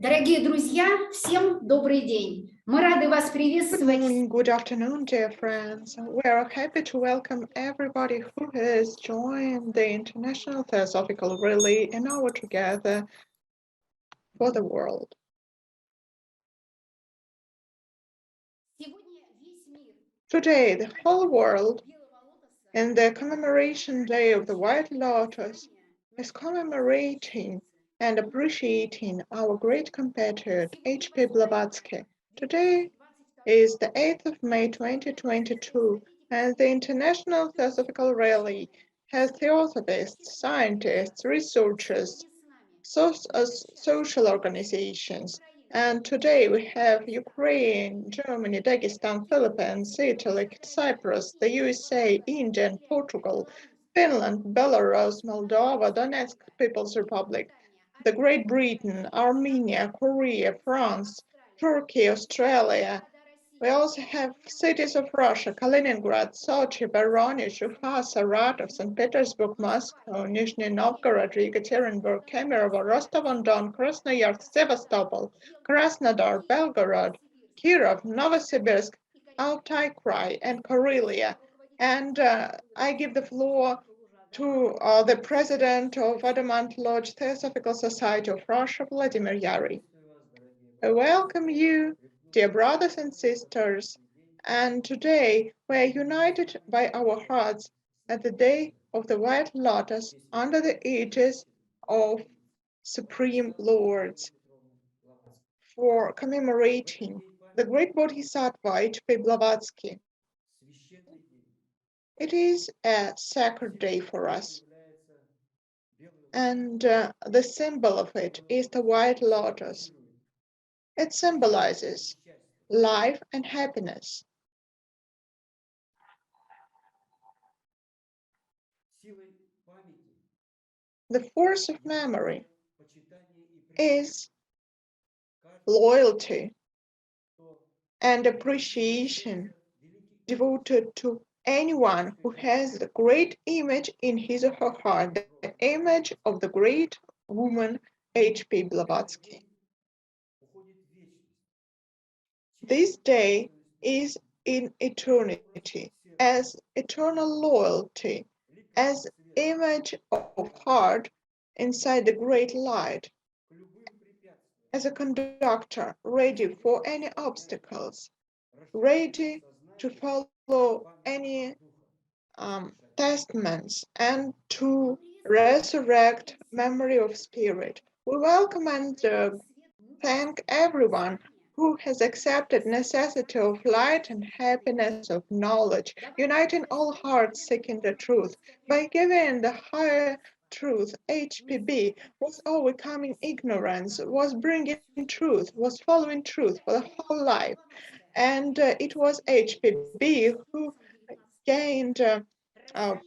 Дорогие друзья, всем добрый день. Мы рады вас Good приветствовать. morning, good afternoon, dear friends. We are happy to welcome everybody who has joined the International Theosophical Relay and our Together for the World. Сегодня весь мир Today, the whole world, in the commemoration day of the White Lotus, is commemorating and appreciating our great compatriot, H.P. Blavatsky. Today is the 8th of May 2022, and the International Theosophical Relay has theosophists, scientists, researchers, social organizations. And today we have Ukraine, Germany, Dagestan, Philippines, Italy, Cyprus, the USA, India, and Portugal, Finland, Belarus, Moldova, Donetsk People's Republic, the Great Britain, Armenia, Korea, France, Turkey, Australia. We also have cities of Russia: Kaliningrad, Sochi, Voronezh, Ufa, Saratov, St. Petersburg, Moscow, Nizhny Novgorod, Yekaterinburg, Kemerovo, Rostov-on-Don, Krasnoyarsk, Sevastopol, Krasnodar, Belgorod, Kirov, Novosibirsk, Altai Krai, and Karelia. And I give the floor to the president of Adamant Lodge Theosophical Society of Russia, Vladimir Yary. I welcome you, dear brothers and sisters, and today we are united by our hearts at the day of the White Lotus under the aegis of Supreme Lords for commemorating the great Bodhisattva H.P. Blavatsky. It is a sacred day for us, and the symbol of it is the White Lotus. It symbolizes life and happiness. The force of memory is loyalty and appreciation devoted to anyone who has the great image in his or her heart, the image of the great woman H.P. Blavatsky. This day is in eternity, as eternal loyalty, as image of heart inside the great light, as a conductor ready for any obstacles, ready to follow any testaments and to resurrect memory of spirit. We welcome and thank everyone who has accepted necessity of light and happiness of knowledge, uniting all hearts seeking the truth. By giving the higher truth, HPB was overcoming ignorance, was bringing truth, was following truth for the whole life. And it was HPB who gained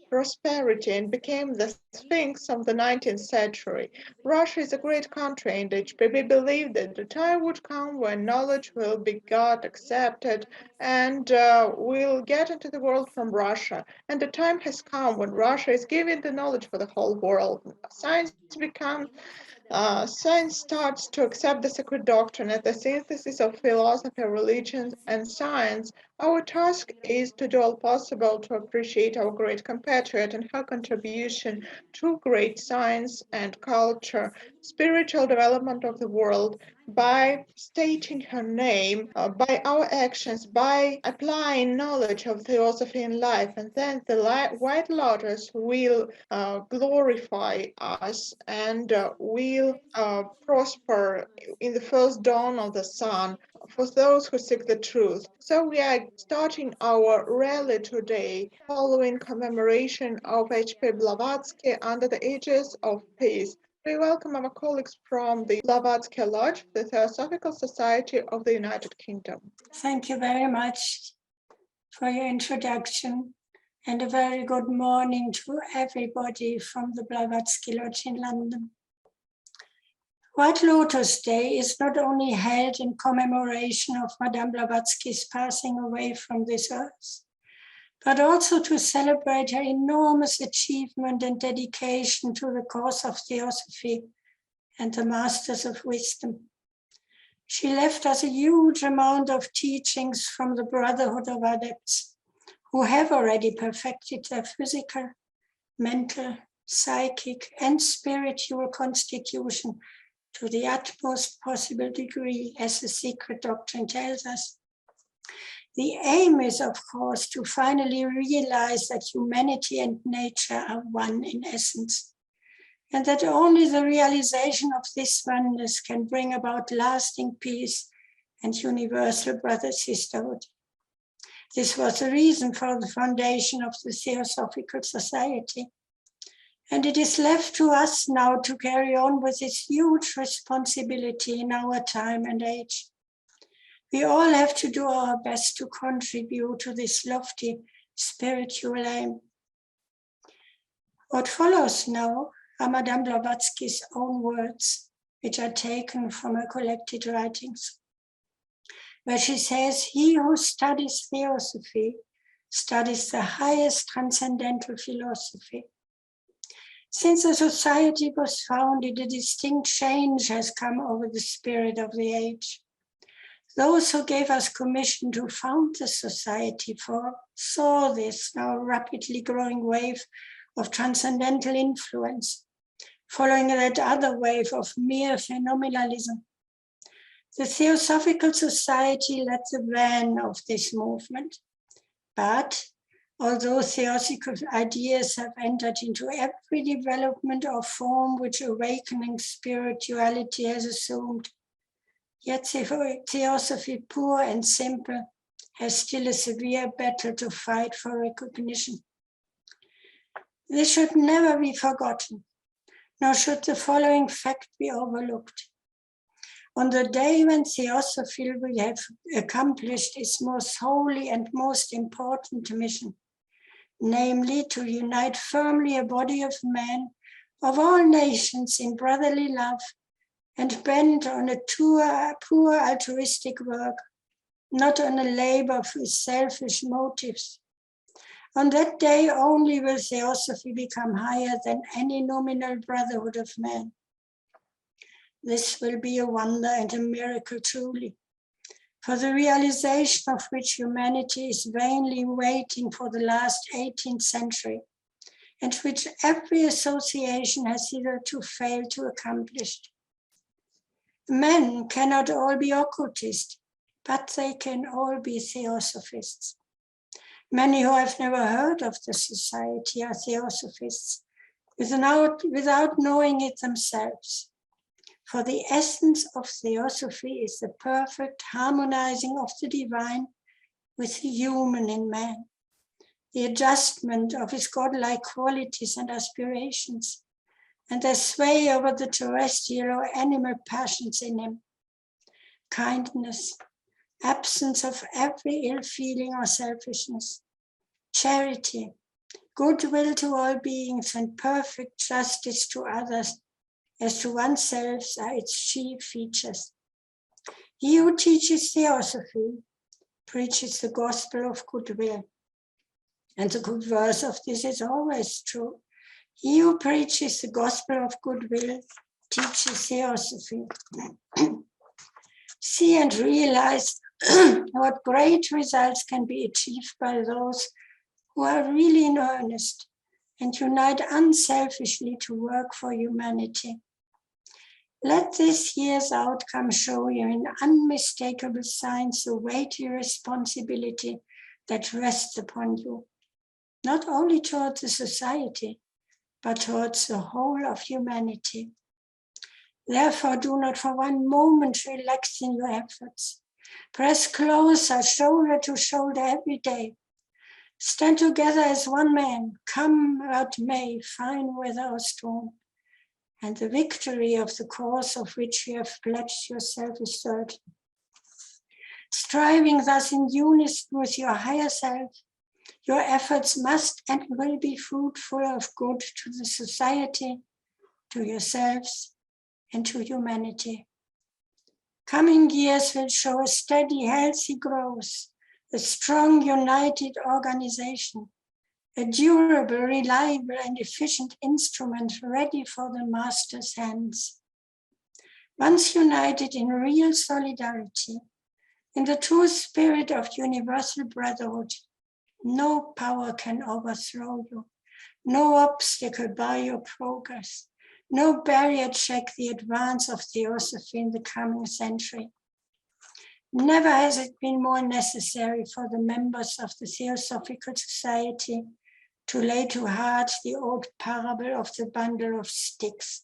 prosperity and became the sphinx of the 19th century. Russia is a great country, and HPB believed that the time would come when knowledge will be got accepted and will get into the world from Russia. And the time has come when Russia is giving the knowledge for the whole world. Science starts to accept the sacred doctrine as the synthesis of philosophy, religion, and science. Our task is to do all possible to appreciate our great compatriot and her contribution to great science and culture, spiritual development of the world, by stating her name, by our actions, by applying knowledge of theosophy in life, and then the White Lotus will glorify us and will prosper in the first dawn of the sun for those who seek the truth. So we are starting our rally today following commemoration of H.P. Blavatsky under the aegis of peace. We welcome our colleagues from the Blavatsky Lodge, the Theosophical Society of the United Kingdom. Thank you very much for your introduction, and a very good morning to everybody from the Blavatsky Lodge in London. White Lotus Day is not only held in commemoration of Madame Blavatsky's passing away from this earth, but also to celebrate her enormous achievement and dedication to the cause of Theosophy and the Masters of Wisdom. She left us a huge amount of teachings from the Brotherhood of Adepts, who have already perfected their physical, mental, psychic, and spiritual constitution to the utmost possible degree, as the secret doctrine tells us. The aim is, of course, to finally realize that humanity and nature are one in essence, and that only the realization of this oneness can bring about lasting peace and universal brother-sisterhood. This was the reason for the foundation of the Theosophical Society. And it is left to us now to carry on with this huge responsibility in our time and age. We all have to do our best to contribute to this lofty spiritual aim. What follows now are Madame Blavatsky's own words, which are taken from her collected writings, where she says, "He who studies Theosophy studies the highest transcendental philosophy. Since the society was founded, a distinct change has come over the spirit of the age. Those who gave us commission to found the society saw this now rapidly growing wave of transcendental influence, following that other wave of mere phenomenalism. The Theosophical Society led the van of this movement. But although theosophical ideas have entered into every development or form which awakening spirituality has assumed, yet Theosophy, pure and simple, has still a severe battle to fight for recognition. This should never be forgotten, nor should the following fact be overlooked. On the day when Theosophy will have accomplished its most holy and most important mission, namely to unite firmly a body of men of all nations in brotherly love and bent on a poor altruistic work, not on a labor with selfish motives. On that day only will Theosophy become higher than any nominal brotherhood of men. This will be a wonder and a miracle truly, for the realization of which humanity is vainly waiting for the last 18th century, and which every association has hitherto failed to accomplish. Men cannot all be occultists, but they can all be theosophists. Many who have never heard of the society are theosophists, without knowing it themselves. For the essence of Theosophy is the perfect harmonizing of the divine with the human in man, the adjustment of his godlike qualities and aspirations, and their sway over the terrestrial or animal passions in him. Kindness, absence of every ill feeling or selfishness, charity, goodwill to all beings, and perfect justice to others as to oneself are its chief features. He who teaches Theosophy preaches the gospel of goodwill. And the good verse of this is always true. He who preaches the gospel of goodwill teaches Theosophy. See and realize what great results can be achieved by those who are really in earnest and unite unselfishly to work for humanity. Let this year's outcome show you in unmistakable signs the weighty responsibility that rests upon you, not only towards the society, but towards the whole of humanity. Therefore, do not for one moment relax in your efforts. Press closer, shoulder to shoulder every day. Stand together as one man, come what may, fine weather or storm. And the victory of the cause of which you have pledged yourself is certain. Striving thus in unison with your higher self, your efforts must and will be fruitful of good to the society, to yourselves, and to humanity. Coming years will show a steady, healthy growth, a strong, united organization, a durable, reliable, and efficient instrument ready for the master's hands. once united in real solidarity, in the true spirit of universal brotherhood, no power can overthrow you, no obstacle bar your progress, no barrier check the advance of Theosophy in the coming century. Never has it been more necessary for the members of the Theosophical Society to lay to heart the old parable of the bundle of sticks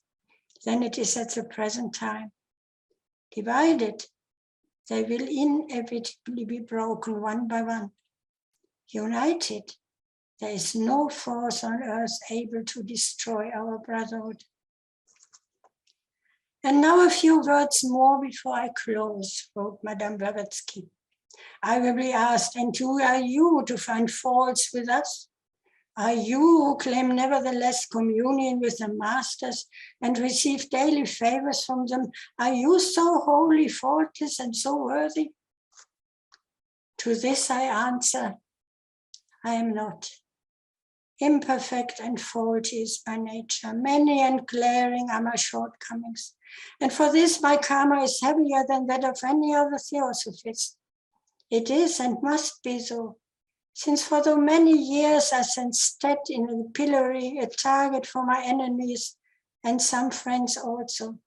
than it is at the present time. Divided, they will inevitably be broken one by one. United, there is no force on earth able to destroy our brotherhood. And now a few words more before I close, wrote Madame Blavatsky. I will be asked, and who are you to find faults with us? Are you who claim nevertheless communion with the masters and receive daily favors from them? Are you so wholly faultless and so worthy? To this I answer, I am not. Imperfect and faulty is my nature. Many and glaring are my shortcomings. And for this my karma is heavier than that of any other theosophist. It is and must be so, since for though many years I sat in the pillory, a target for my enemies and some friends also,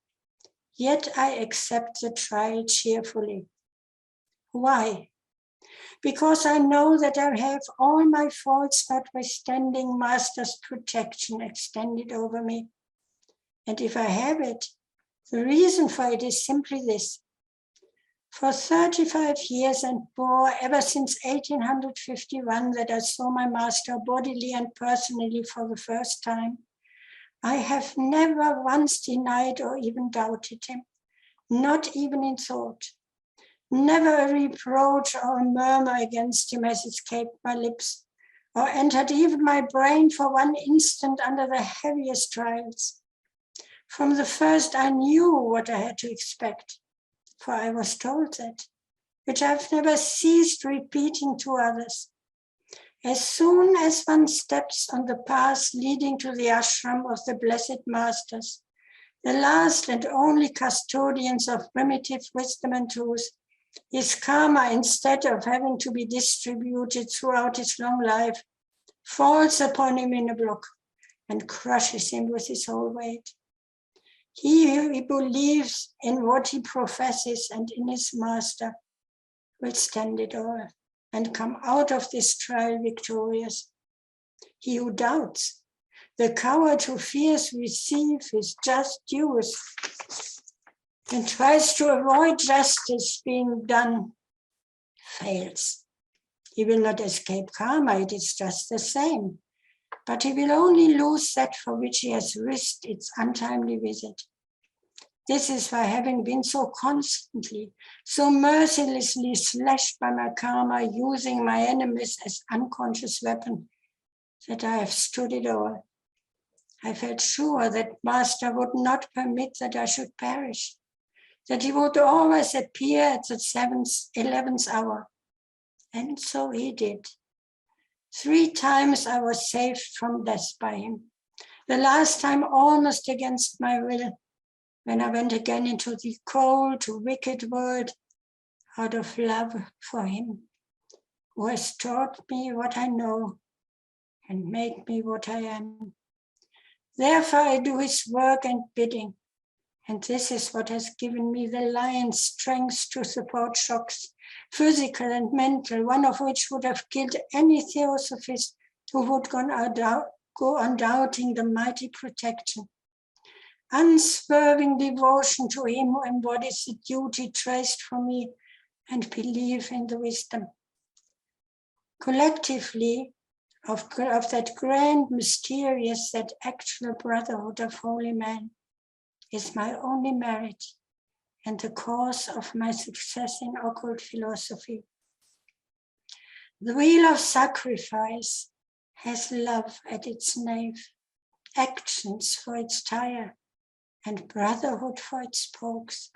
yet I accept the trial cheerfully. Why? Because I know that I have all my faults notwithstanding Master's protection extended over me. And if I have it, the reason for it is simply this. For 35 years and more, ever since 1851 that I saw my Master bodily and personally for the first time, I have never once denied or even doubted him, not even in thought. Never a reproach or a murmur against him has escaped my lips, or entered even my brain for one instant under the heaviest trials. From the first I knew what I had to expect, for I was told that, which I've never ceased repeating to others. As soon as one steps on the path leading to the ashram of the Blessed Masters, the last and only custodians of primitive wisdom and truth, his karma, instead of having to be distributed throughout his long life, falls upon him in a block and crushes him with his whole weight. He who believes in what he professes and in his Master will stand it all and come out of this trial victorious. He who doubts, the coward who fears receive his just dues and tries to avoid justice being done, fails. He will not escape karma, it is just the same. But he will only lose that for which he has risked its untimely visit. This is why, having been so constantly, so mercilessly slashed by my karma, using my enemies as unconscious weapon, that I have stood it all. I felt sure that Master would not permit that I should perish, that he would always appear at the 11th hour. And so he did. 3 times I was saved from death by him. The last time almost against my will, when I went again into the cold, wicked world out of love for him, who has taught me what I know and made me what I am. Therefore I do his work and bidding, and this is what has given me the lion's strength to support shocks, physical and mental, one of which would have killed any theosophist who would go on doubting the mighty protection. Unswerving devotion to him who embodies the duty traced for me, and belief in the wisdom. Collectively, of that grand, mysterious, that actual brotherhood of holy men is my only merit and the cause of my success in occult philosophy. The wheel of sacrifice has love at its nave, actions for its tire, and brotherhood for its spokes.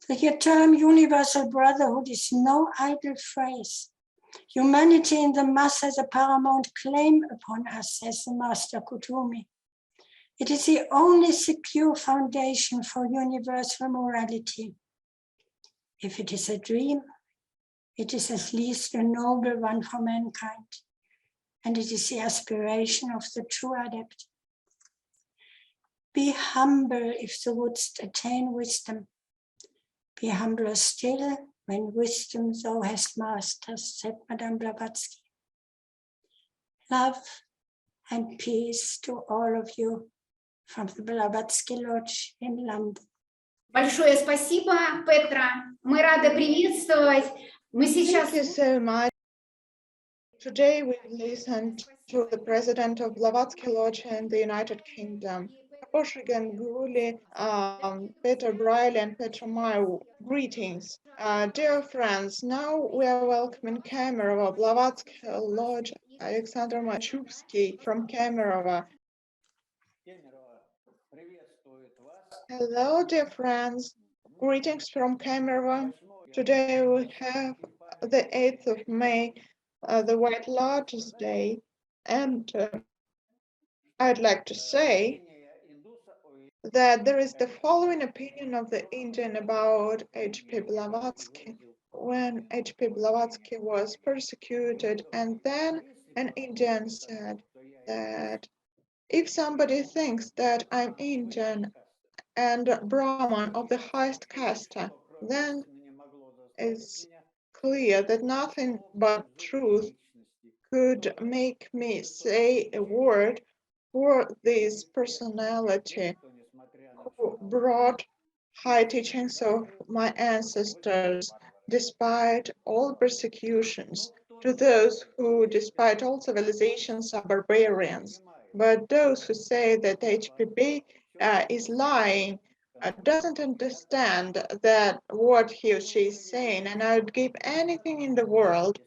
The term universal brotherhood is no idle phrase. Humanity in the mass has a paramount claim upon us, says the Master Kutumi. It is the only secure foundation for universal morality. If it is a dream, it is at least a noble one for mankind, and it is the aspiration of the true adept. Be humble if thou wouldst attain wisdom. Be humbler still when wisdom thou hast mastered, said Madame Blavatsky. Love and peace to all of you from the Blavatsky Lodge in London. Большое спасибо, Петра. Мы рады приветствовать. Мы сейчас... Thank you so much. Today we listened to the president of Blavatsky Lodge in the United Kingdom. Oshigan Guli, Peter Braille and Petra Mayu, greetings. Dear friends, now we are welcoming Kemerovo, Blavatsky Lodge, Alexander Machupsky from Kemerovo. Hello, dear friends. Greetings from Kemerovo. Today we have the 8th of May, the White Lotus Day, and I'd like to say that there is the following opinion of the Indian about H.P. Blavatsky. When H.P. Blavatsky was persecuted, and then an Indian said that if somebody thinks that I'm Indian and Brahman of the highest caste, then it's clear that nothing but truth could make me say a word for this personality who brought high teachings of my ancestors despite all persecutions, to those who, despite all civilizations, are barbarians. But those who say that HPB is lying doesn't understand that what he or she is saying, and I would give anything in the world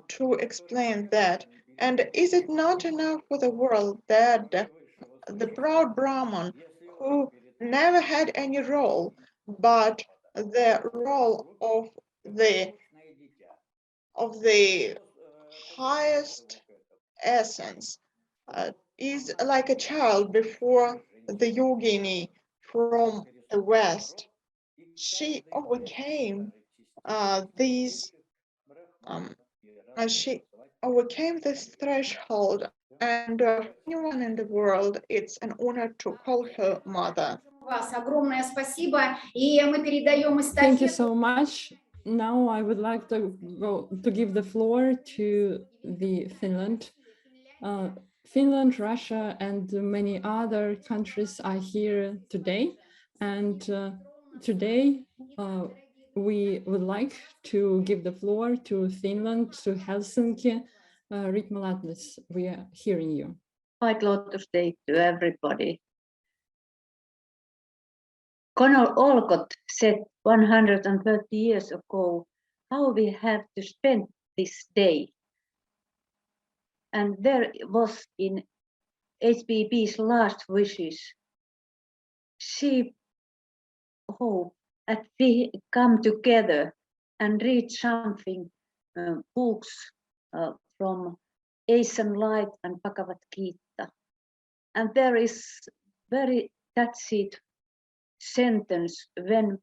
to explain that. And is it not enough for the world that the proud Brahman who never had any role but the role of the highest essence is like a child before the yogini from the West? She overcame these she overcame this threshold, and anyone in the world, it's an honor to call her mother. Вас огромное спасибо, и мы передаем Thank you эстафету. so much. Now I would like to give the floor to the Finland. Finland, Russia, and many other countries are here today. And today we would like to give the floor to Finland, to Helsinki. Ritmalatlis, we are hearing you. White Lotus Day to everybody. Conor Olcott said 130 years ago how we have to spend this day. And there was in HPB's last wishes, she hoped that we come together and read something, books from Asian Light and Bhagavad Gita. And there is very touching sentence when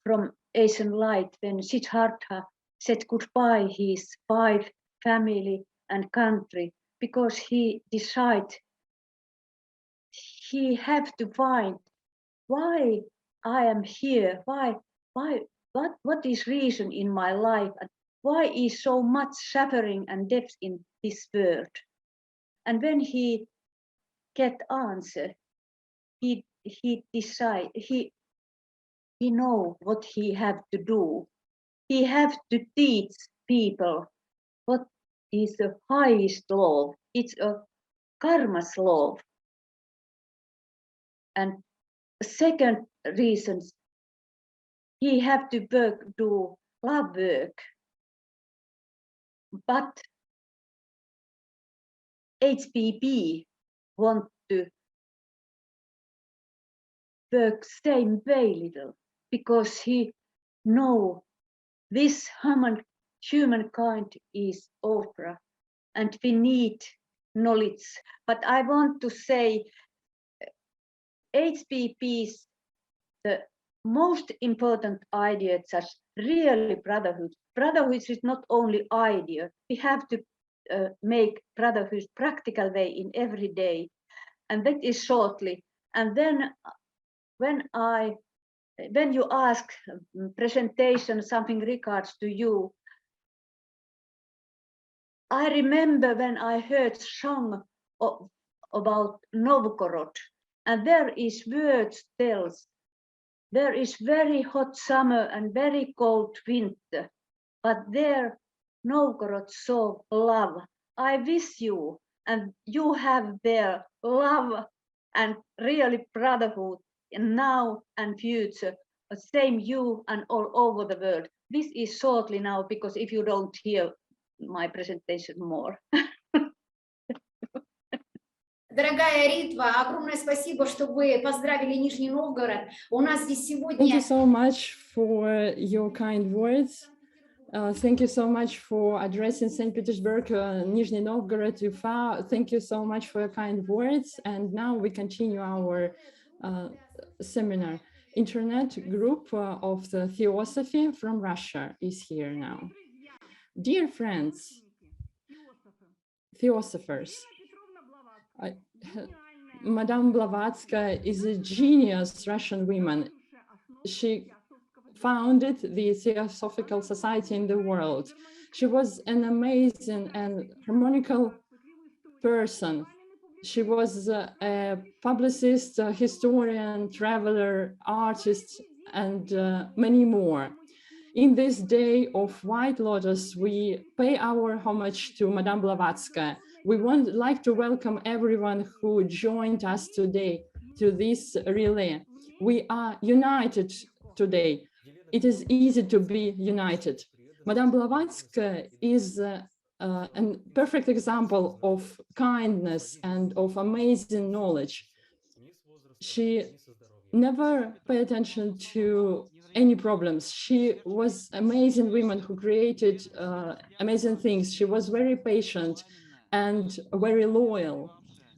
from Asian Light, when Siddhartha said goodbye his wife, family and country, because he decided he have to find why I am here, what is reason in my life, and why is so much suffering and death in this world. And when he get answer, he decide, he know what he have to do. He have to teach people what is the highest law. It's a karma's law. And second reason, he have to do love work. But HPB want to work same way little, because he know this humankind is opera, and we need knowledge. But I want to say HPP's the most important idea is really brotherhood. Brotherhood is not only idea. We have to make brotherhood practical way in every day, and that is shortly. And then when you ask presentation something regards to you, I remember when I heard song about Novgorod, and there is words tells there is very hot summer and very cold winter, but there Novgorod saw love. I wish you and you have their love and really brotherhood in now and future. Same you and all over the world. This is shortly now, because if you don't hear my presentation more. Дорогая Ритва, огромное спасибо, что вы поздравили Нижний Новгород. У нас здесь сегодня... Thank you so much for your kind words. Thank you so much for addressing St. Petersburg, Nizhny Novgorod, Ufa. Thank you so much for your kind words. And now we continue our seminar. Internet group of the Theosophy from Russia is here now. Dear friends, Theosophers, Madame Blavatsky is a genius Russian woman. She founded the Theosophical Society in the world. She was an amazing and harmonical person. She was a publicist, a historian, traveler, artist, and many more. In this day of White Lotus, we pay our homage to Madame Blavatsky. We would like to welcome everyone who joined us today to this relay. We are united today. It is easy to be united. Madame Blavatsky is a perfect example of kindness and of amazing knowledge. She never paid attention to any problems. She was an amazing woman who created amazing things. She was very patient and very loyal,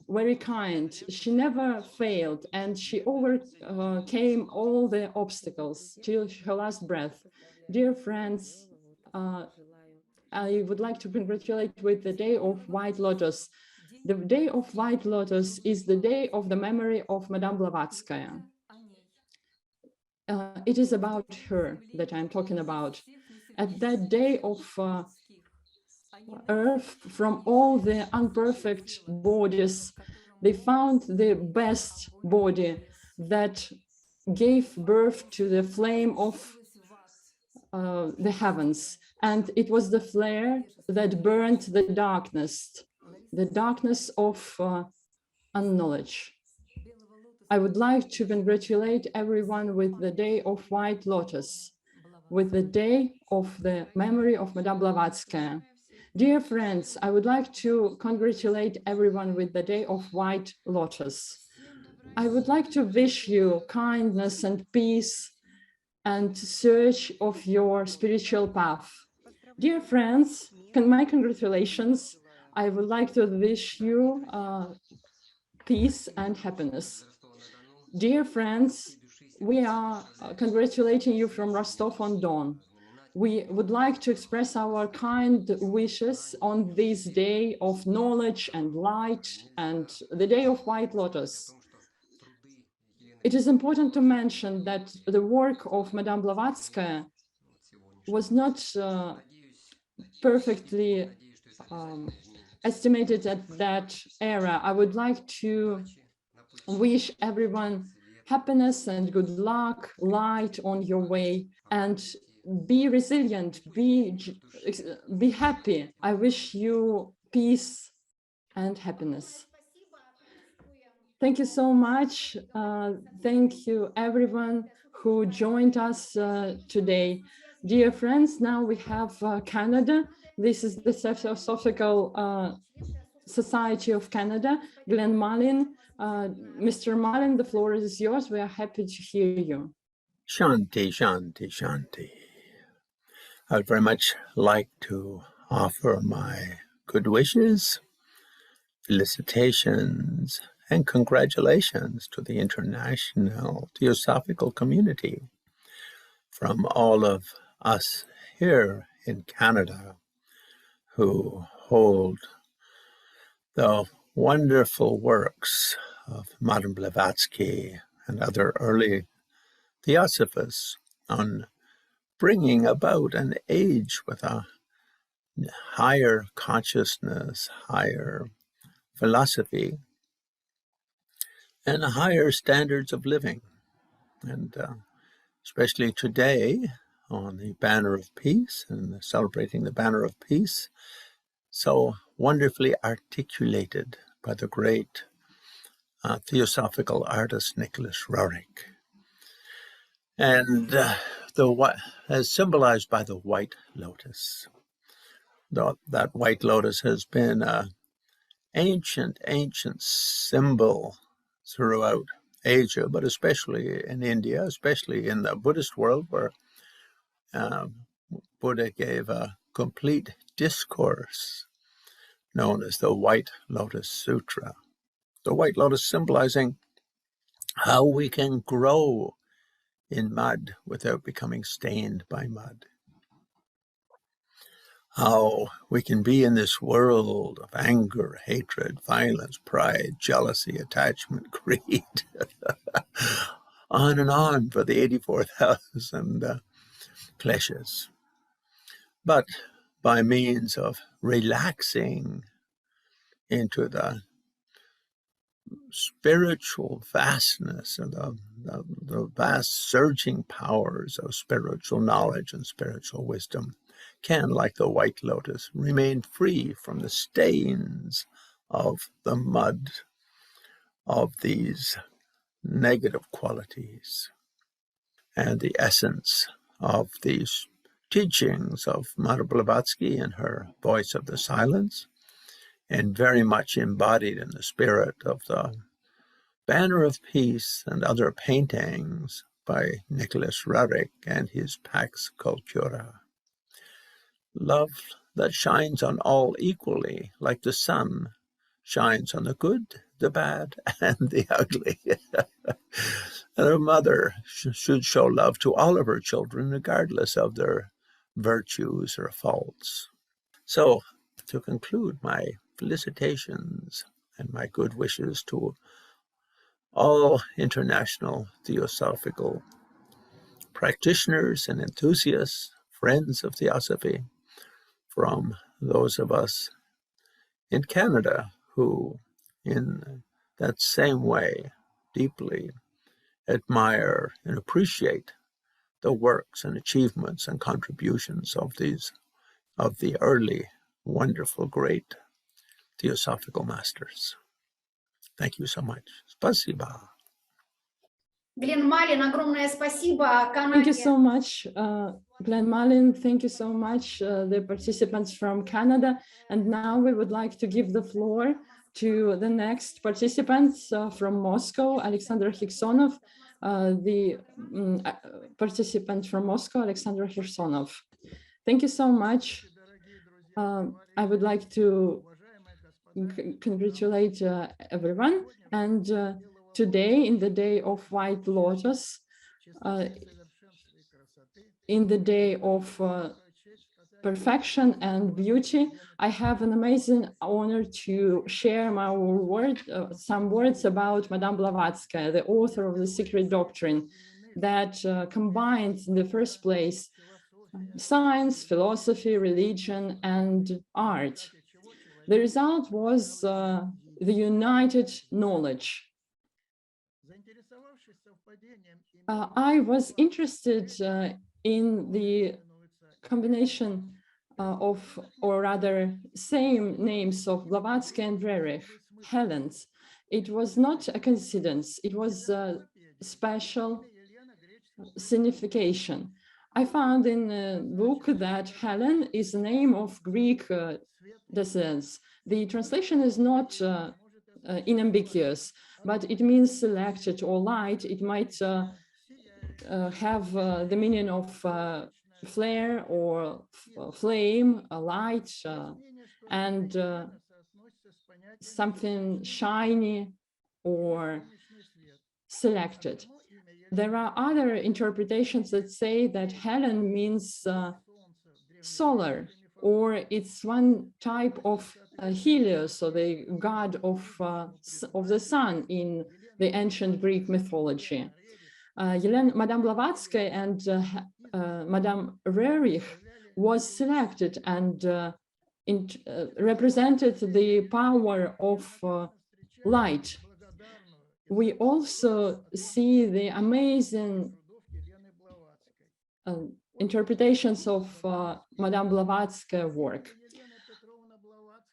very kind. She never failed, and she overcame all the obstacles till her last breath. Dear friends, I would like to congratulate with the Day of White Lotus. The Day of White Lotus is the day of the memory of Madame Blavatsky. It is about her that I'm talking about. At that day of Earth, from all the imperfect bodies, they found the best body that gave birth to the flame of the heavens. And it was the flare that burned the darkness of unknowledge. I would like to congratulate everyone with the Day of White Lotus, with the day of the memory of Madame Blavatsky. Dear friends, I would like to congratulate everyone with the Day of White Lotus. I would like to wish you kindness and peace and search of your spiritual path. Dear friends, my congratulations. I would like to wish you peace and happiness. Dear friends, we are congratulating you from Rostov-on-Don. We would like to express our kind wishes on this day of knowledge and light and the Day of White Lotus. It is important to mention that the work of Madame Blavatsky was not perfectly estimated at that era. I would like to wish everyone happiness and good luck, light on your way, and be resilient, be happy. I wish you peace and happiness. Thank you so much. Thank you everyone who joined us today. Dear friends, now we have Canada. This is the Theosophical Society of Canada. Glenn Malin, Mr. Malin, the floor is yours. We are happy to hear you. Shanti, Shanti, Shanti. I would very much like to offer my good wishes felicitations and congratulations to the international theosophical community from all of us here in Canada who hold the wonderful works of Madame Blavatsky and other early theosophists on bringing about an age with a higher consciousness, higher philosophy, and higher standards of living. And especially today, on the banner of peace and celebrating the banner of peace, so wonderfully articulated by the great theosophical artist Nicholas Roerich. And as symbolized by the white lotus. That white lotus has been an ancient symbol throughout Asia, but especially in India, especially in the Buddhist world, where Buddha gave a complete discourse known as the White Lotus Sutra. The White Lotus symbolizing how we can grow in mud without becoming stained by mud. How we can be in this world of anger, hatred, violence, pride, jealousy, attachment, greed, on and on for the 84,000 kleshas. But by means of relaxing into the spiritual vastness and the vast surging powers of spiritual knowledge and spiritual wisdom, can, like the white lotus, remain free from the stains of the mud of these negative qualities. And the essence of these teachings of Madame Blavatsky in her Voice of the Silence, and very much embodied in the spirit of the Banner of Peace and other paintings by Nicholas Roerich and his Pax Cultura. Love that shines on all equally, like the sun shines on the good, the bad, and the ugly. And a mother should show love to all of her children, regardless of their virtues or faults. So, to conclude, my felicitations and my good wishes to all international theosophical practitioners and enthusiasts, friends of Theosophy, from those of us in Canada who, in that same way, deeply admire and appreciate the works and achievements and contributions of the early, wonderful, great theosophical masters. Thank you so much. Спасибо. Глен Малин, огромное спасибо. Thank you so much, Glenn Malin. Thank you so much, the participants from Canada. And now we would like to give the floor to the next participants from Moscow, Alexander Hirsonov, the participant from Moscow, Alexander Hirsonov. Thank you so much. I would like to congratulate everyone. And today, in the day of White Lotus, in the day of perfection and beauty, I have an amazing honor to share my some words about Madame Blavatsky, the author of the Secret Doctrine, that combines in the first place science, philosophy, religion, and art. The result was the united knowledge. I was interested in the combination of, or rather same names of Blavatsky and Roerich, Helens. It was not a coincidence, it was a special signification. I found in a book that Helen is the name of Greek descendants. The translation is not unambiguous, but it means selected or light. It might have the meaning of flare or flame, a light, and something shiny or selected. There are other interpretations that say that Helen means solar, or it's one type of Helios, or the god of the sun in the ancient Greek mythology. Madame Blavatsky and Madame Rerich was selected and represented the power of light. We also see the amazing interpretations of Madame Blavatsky work.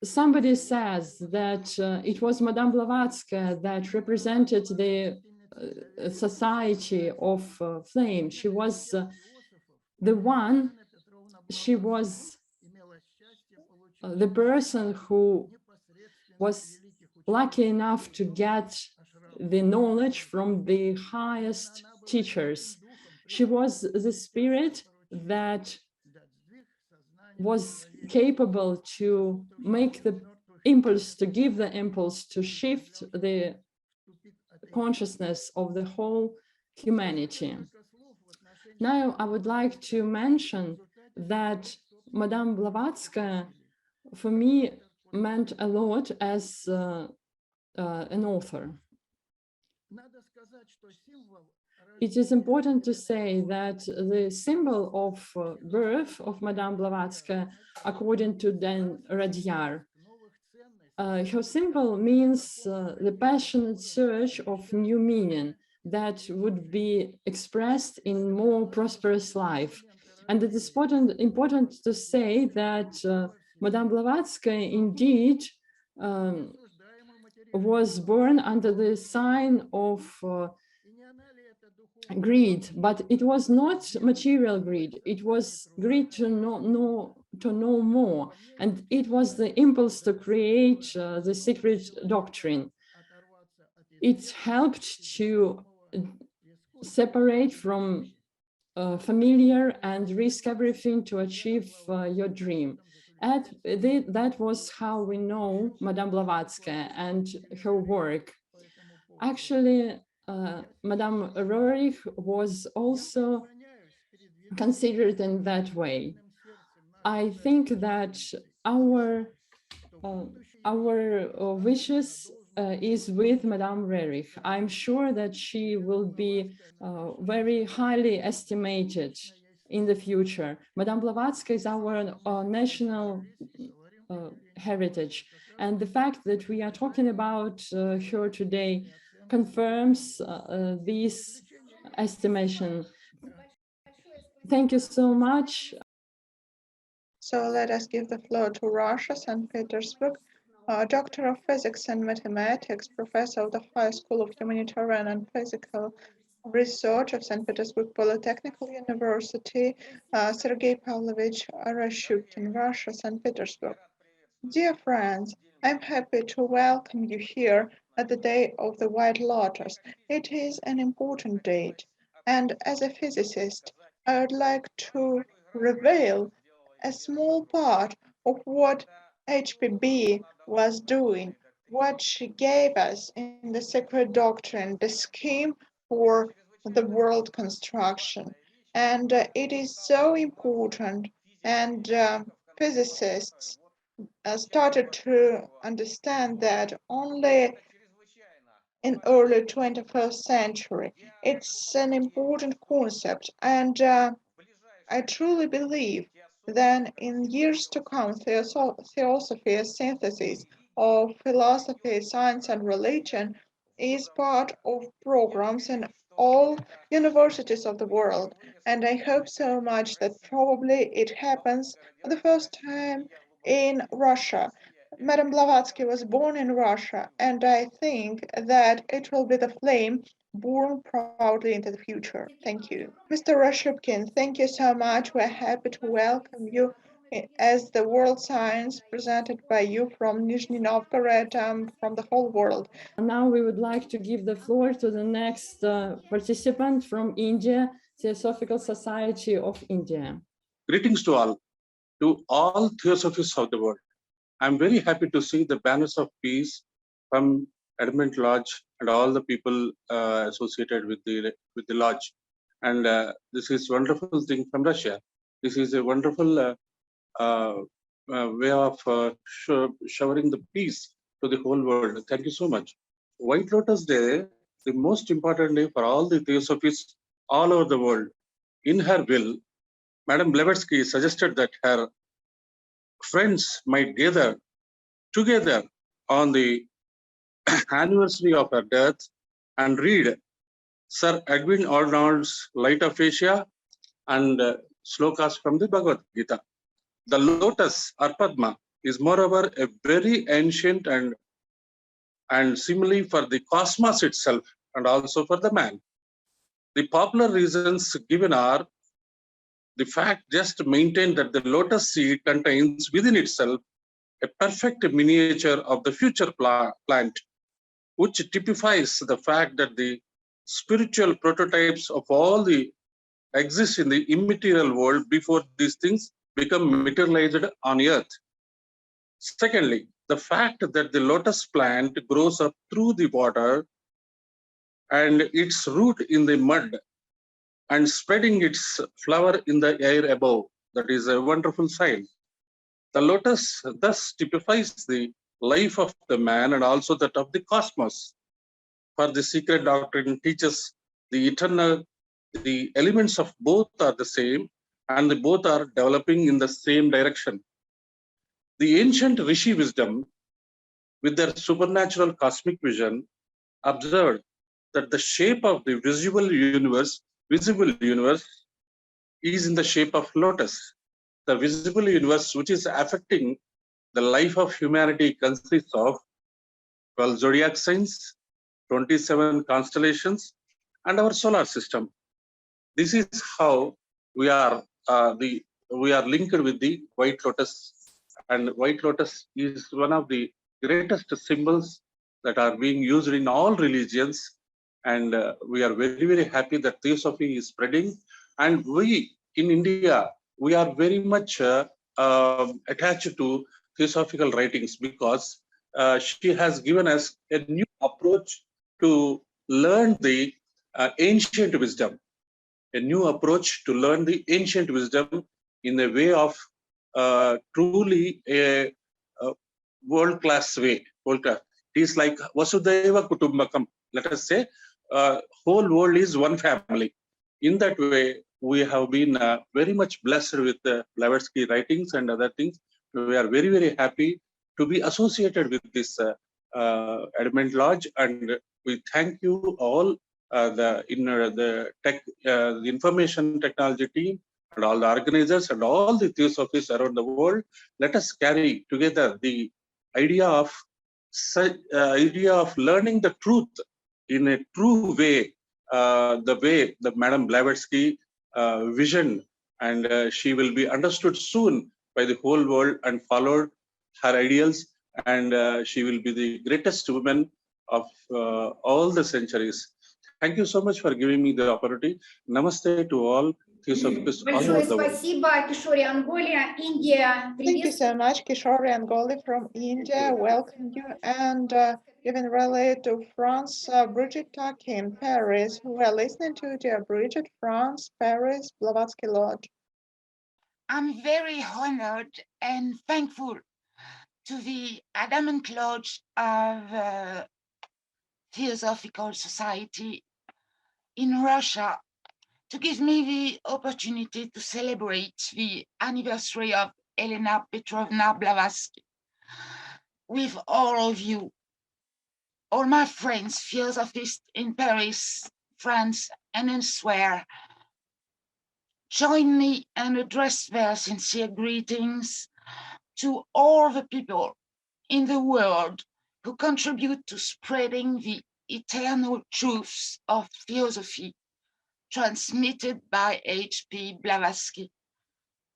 Somebody says that it was Madame Blavatsky that represented the Society of Flame. She was the one, she was the person who was lucky enough to get the knowledge from the highest teachers. She was the spirit that was capable to make the impulse, to give the impulse, to shift the consciousness of the whole humanity. Now, I would like to mention that Madame Blavatsky, for me, meant a lot as an author. It is important to say that the symbol of birth of Madame Blavatsky, according to Dan Radyar, her symbol means the passionate search of new meaning that would be expressed in more prosperous life. And it is important to say that Madame Blavatsky indeed was born under the sign of greed, but it was not material greed. It was greed to know more, and it was the impulse to create the secret doctrine. It helped to separate from familiar and risk everything to achieve your dream. And that was how we know Madame Blavatsky and her work. Actually, Madame Rerich was also considered in that way. I think that our wishes is with Madame Rerich. I'm sure that she will be very highly estimated in the future. Madame Blavatsky is our national heritage, and the fact that we are talking about her today confirms this estimation. Thank you so much. So let us give the floor to Russia, St. Petersburg, Doctor of Physics and Mathematics, Professor of the High School of Humanitarian and Physical Research of St. Petersburg Polytechnical University, Sergei Pavlovich Rashubkin, Russia, St. Petersburg. Dear friends, I'm happy to welcome you here at the Day of the White Lotus. It is an important date, and as a physicist, I would like to reveal a small part of what HPB was doing, what she gave us in the Sacred Doctrine, the scheme for the world construction. And it is so important, and physicists started to understand that only in early 21st century. It's an important concept, and I truly believe that in years to come, Theosophy, a synthesis of philosophy, science, and religion, is part of programs in all universities of the world. And I hope so much that probably it happens for the first time in Russia. Madame Blavatsky was born in Russia, and I think that it will be the flame born proudly into the future. Thank you. Mr. Rashubkin, thank you so much. We're happy to welcome you as the world science presented by you from Nizhny Novgorod, from the whole world. Now we would like to give the floor to the next participant from India, Theosophical Society of India. Greetings to all Theosophists of the world. I'm very happy to see the banners of peace from Adamant Lodge and all the people associated with the lodge. And this is wonderful thing from Russia. This is a wonderful way of showering the peace to the whole world. Thank you so much. White Lotus Day, the most important day for all the Theosophists all over the world. In her will, Madam Blavatsky suggested that her friends might gather together on the anniversary of her death and read Sir Edwin Arnold's Light of Asia and slokas from the Bhagavad Gita. The lotus or Padma is moreover a very ancient and simile for the cosmos itself and also for the man. The popular reasons given are the fact just maintained that the lotus seed contains within itself a perfect miniature of the future plant, which typifies the fact that the spiritual prototypes of all the exist in the immaterial world before these things become materialized on earth. Secondly, the fact that the lotus plant grows up through the water and its root in the mud and spreading its flower in the air above. That is a wonderful sign. The lotus thus typifies the life of the man and also that of the cosmos. For the secret doctrine teaches the eternal, the elements of both are the same and both are developing in the same direction. The ancient Rishi wisdom, with their supernatural cosmic vision, observed that the shape of the visible universe is in the shape of lotus. The visible universe, which is affecting the life of humanity, consists of 12 zodiac signs, 27 constellations, and our solar system. This is how we are linked with the white lotus, and white lotus is one of the greatest symbols that are being used in all religions. And we are very, very happy that Theosophy is spreading. And we in India, we are very much attached to theosophical writings because she has given us a new approach to learn the ancient wisdom, a new approach to learn the ancient wisdom in a way of truly a world-class way. World-class. It is like Vasudhaiva Kutumbakam. Let us say, whole world is one family. In that way, we have been very much blessed with the Blavatsky writings and other things. We are very, very happy to be associated with this Adamant Lodge, and we thank you all, the information technology team, and all the organizers and all the Theosophists around the world. Let us carry together the idea of learning the truth in a true way, the way the Madam Blavatsky vision, and she will be understood soon by the whole world and followed her ideals, and she will be the greatest woman of all the centuries. Thank you so much for giving me the opportunity. Namaste to all Theosophists all over the world. Спасибо, Кишори Анголия, Индия. Thank you so much, Kishori Angoli from India. Welcome you. And even related to France, Bridget Taki in Paris, who are listening to dear Bridget, France, Paris, Blavatsky Lodge. I'm very honored and thankful to the Adamant Lodge of Theosophical Society in Russia to give me the opportunity to celebrate the anniversary of Elena Petrovna Blavatsky with all of you, all my friends, Theosophists in Paris, France, and elsewhere. Join me and address their sincere greetings to all the people in the world who contribute to spreading the eternal truths of Theosophy transmitted by H.P. Blavatsky.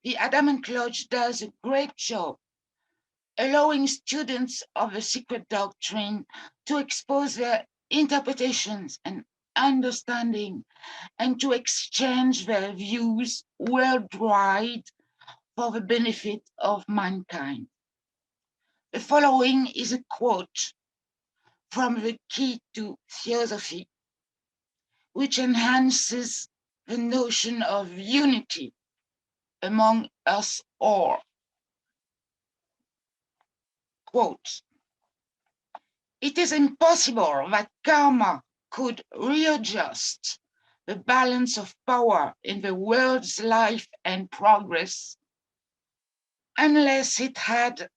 The Adamant Lodge does a great job allowing students of the secret doctrine to expose their interpretations and understanding and to exchange their views worldwide for the benefit of mankind. The following is a quote from the Key to Theosophy, which enhances the notion of unity among us all. Quote, "It is impossible that karma could readjust the balance of power in the world's life and progress unless it had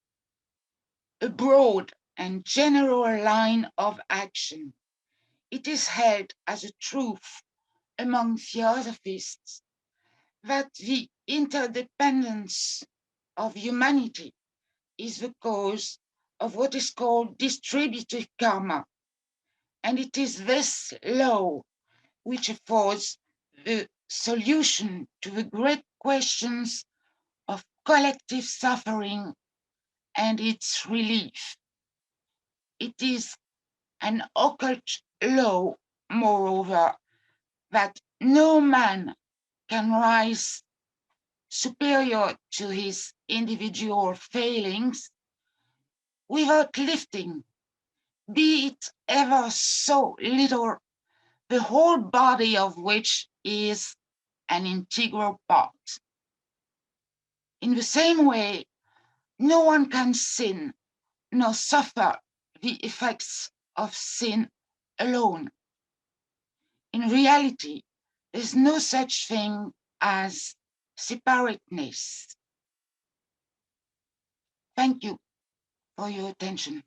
a broad and general line of action. It is held as a truth among theosophists that the interdependence of humanity is the cause of what is called distributive karma, and it is this law which affords the solution to the great questions of collective suffering and its relief. It is an occult law, moreover, that no man can rise superior to his individual failings without lifting, be it ever so little, the whole body of which is an integral part. In the same way, no one can sin nor suffer the effects of sin alone. In reality, there's no such thing as separateness. Thank you for your attention.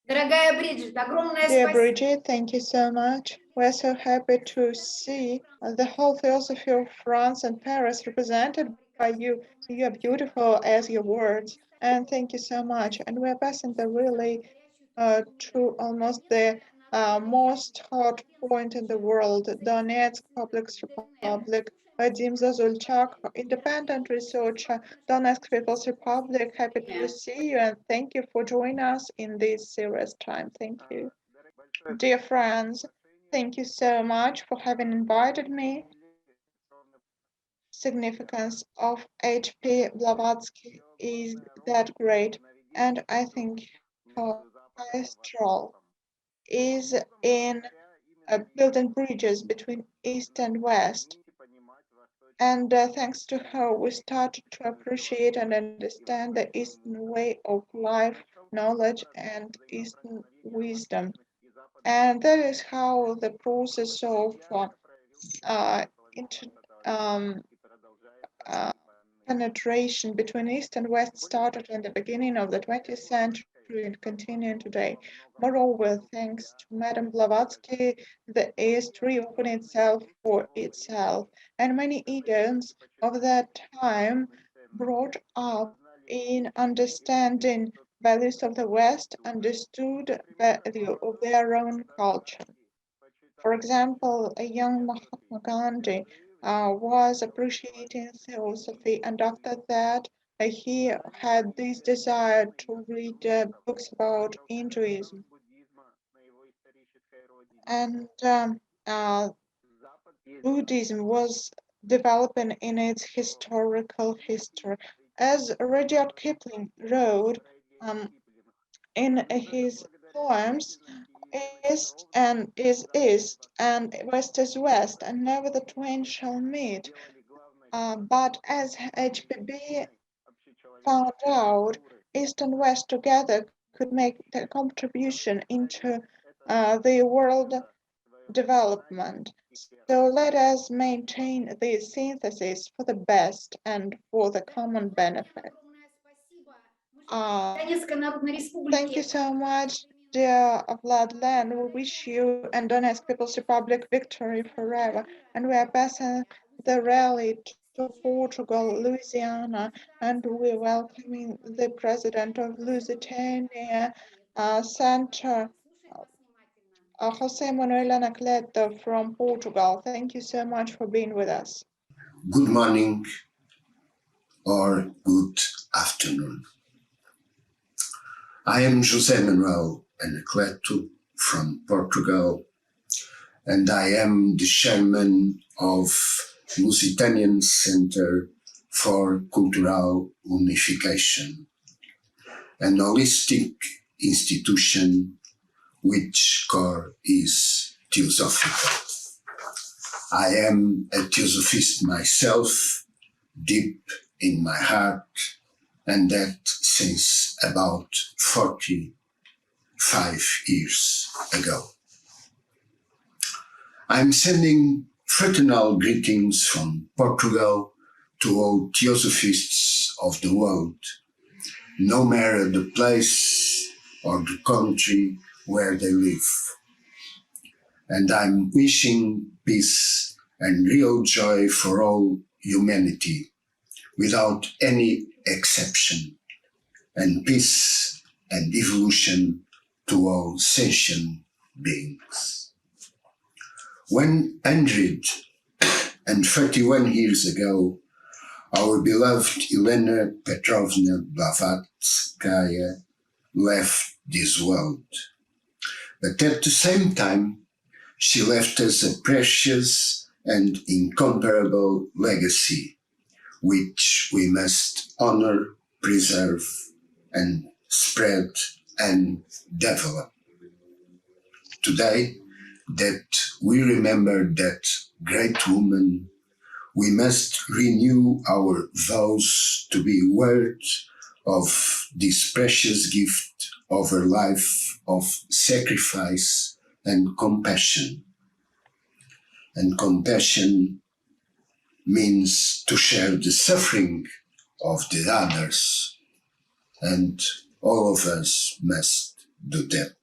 Дорогая Бриджит, огромное Dear спасибо. Bridget, thank you so much. We're so happy to see the whole Theosophy of France and Paris represented by you. You are beautiful as your words, and thank you so much. And we're passing the relay to almost the most hot point in the world, Donetsk Public Republic. Vadim Zazulchak, independent researcher, Donetsk People's Republic. Happy to see you and thank you for joining us in this serious time. Thank you. Dear friends, thank you so much for having invited me. Significance of H.P. Blavatsky is that great, and I think her highest role is in building bridges between East and West. And thanks to her, we started to appreciate and understand the Eastern way of life, knowledge, and Eastern wisdom. And that is how the process of penetration between East and West started in the beginning of the 20th century and continuing today. Moreover, thanks to Madame Blavatsky, the East reopened itself for itself, and many idioms of that time brought up in understanding values of the West, understood value of their own culture. For example, a young Mahatma Gandhi was appreciating Theosophy, and after that he had this desire to read books about Hinduism. And Buddhism was developing in its historical history. As Rudyard Kipling wrote in his poems, East and is East, and West is West, and never the twain shall meet. But as HPB found out, East and West together could make a contribution into the world development. So let us maintain this synthesis for the best and for the common benefit. Thank you so much, dear Vladlen. We wish you and Donetsk People's Republic victory forever. And we are passing the rally to Portugal, Louisiana, and we're welcoming the president of Lusitania Center, Jose Manuel Anacleto from Portugal. Thank you so much for being with us. Good morning or good afternoon. I am José Manuel Anacleto from Portugal, and I am the chairman of Lusitanian Center for cultural unification, an holistic institution which core is theosophical. I am a theosophist myself, deep in my heart, and that since about 45 years ago. I'm sending fraternal greetings from Portugal to all theosophists of the world, no matter the place or the country where they live. And I'm wishing peace and real joy for all humanity, without any exception, and peace and evolution to all sentient beings. 131 years ago, our beloved Elena Petrovna Blavatsky left this world. But at the same time, she left us a precious and incomparable legacy, which we must honor, preserve, and spread and develop. Today, that we remember that great woman, we must renew our vows to be worthy of this precious gift of her life of sacrifice and compassion. And compassion means to share the suffering of the others, and all of us must do that.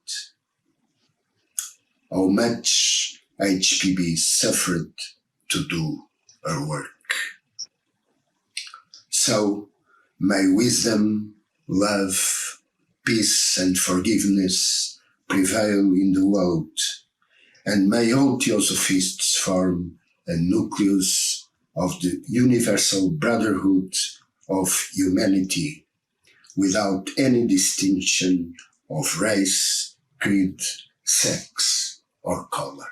How much HPB suffered to do her work. So may wisdom, love, peace and forgiveness prevail in the world, and may all theosophists form a nucleus of the universal brotherhood of humanity, without any distinction of race, creed, sex, or color.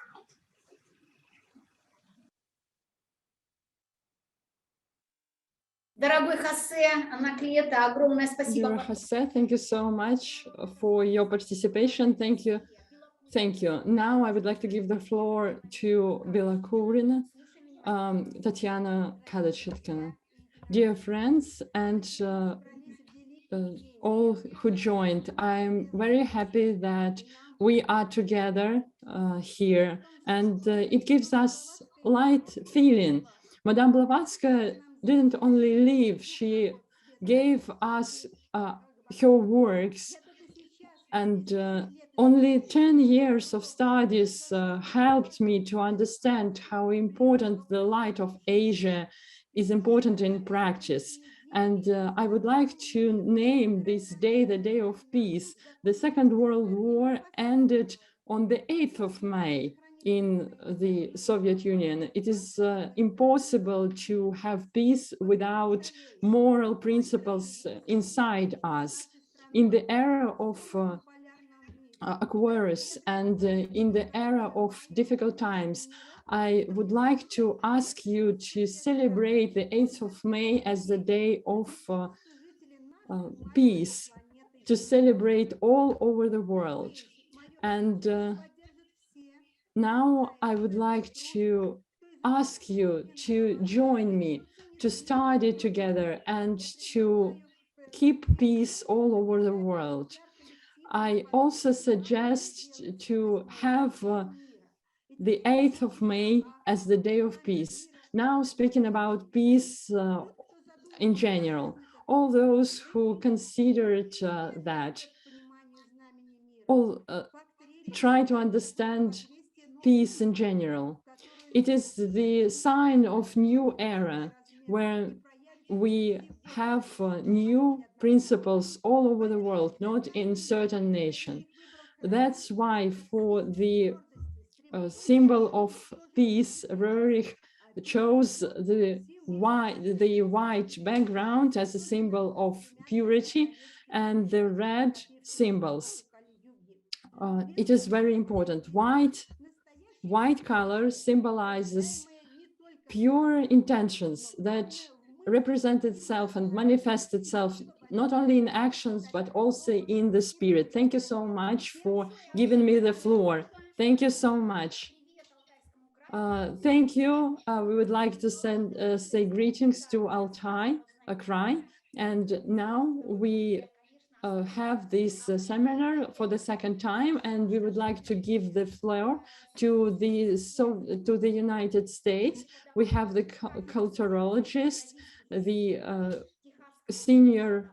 Дорогой Хосе, Анаклета, огромное спасибо. Dear Jose, thank you so much for your participation. Thank you. Thank you. Now I would like to give the floor to Belakurina, Tatiana Kadachitkina. Dear friends and all who joined, I'm very happy that we are together here, and it gives us light feeling. Madame Blavatsky didn't only live, she gave us her works, and only 10 years of studies helped me to understand how important the light of Asia is important in practice. And I would like to name this day the Day of Peace. The Second World War ended on the 8th of May in the Soviet Union. It is impossible to have peace without moral principles inside us. In the era of Aquarius and in the era of difficult times, I would like to ask you to celebrate the 8th of May as the day of peace, to celebrate all over the world. And now I would like to ask you to join me, to study together and to keep peace all over the world. I also suggest to have the 8th of May as the Day of Peace. Now speaking about peace in general, all those who considered that, all try to understand peace in general. It is the sign of new era where we have new principles all over the world, not in certain nation. That's why for the symbol of peace, Röhrig chose the white background as a symbol of purity and the red symbols. It is very important. White color symbolizes pure intentions, that represent itself and manifest itself not only in actions, but also in the spirit. Thank you so much for giving me the floor. Thank you so much. Thank you. We would like to say greetings to Altai, Akrai. And now we have this seminar for the second time, and we would like to give the floor to the United States. We have the culturologist, the senior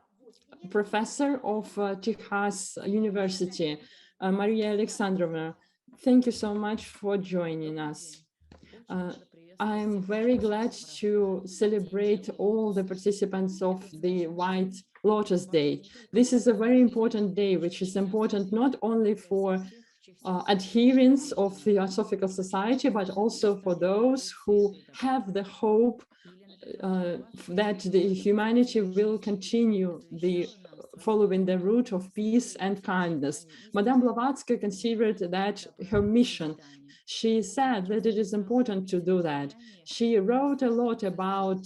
professor of Texas University, Maria Alexandrovna. Thank you so much for joining us. I'm very glad to celebrate all the participants of the White Lotus Day. This is a very important day, which is important not only for adherents of the Theosophical Society, but also for those who have the hope that the humanity will continue following the route of peace and kindness. Madame Blavatsky considered that her mission. She said that it is important to do that. She wrote a lot about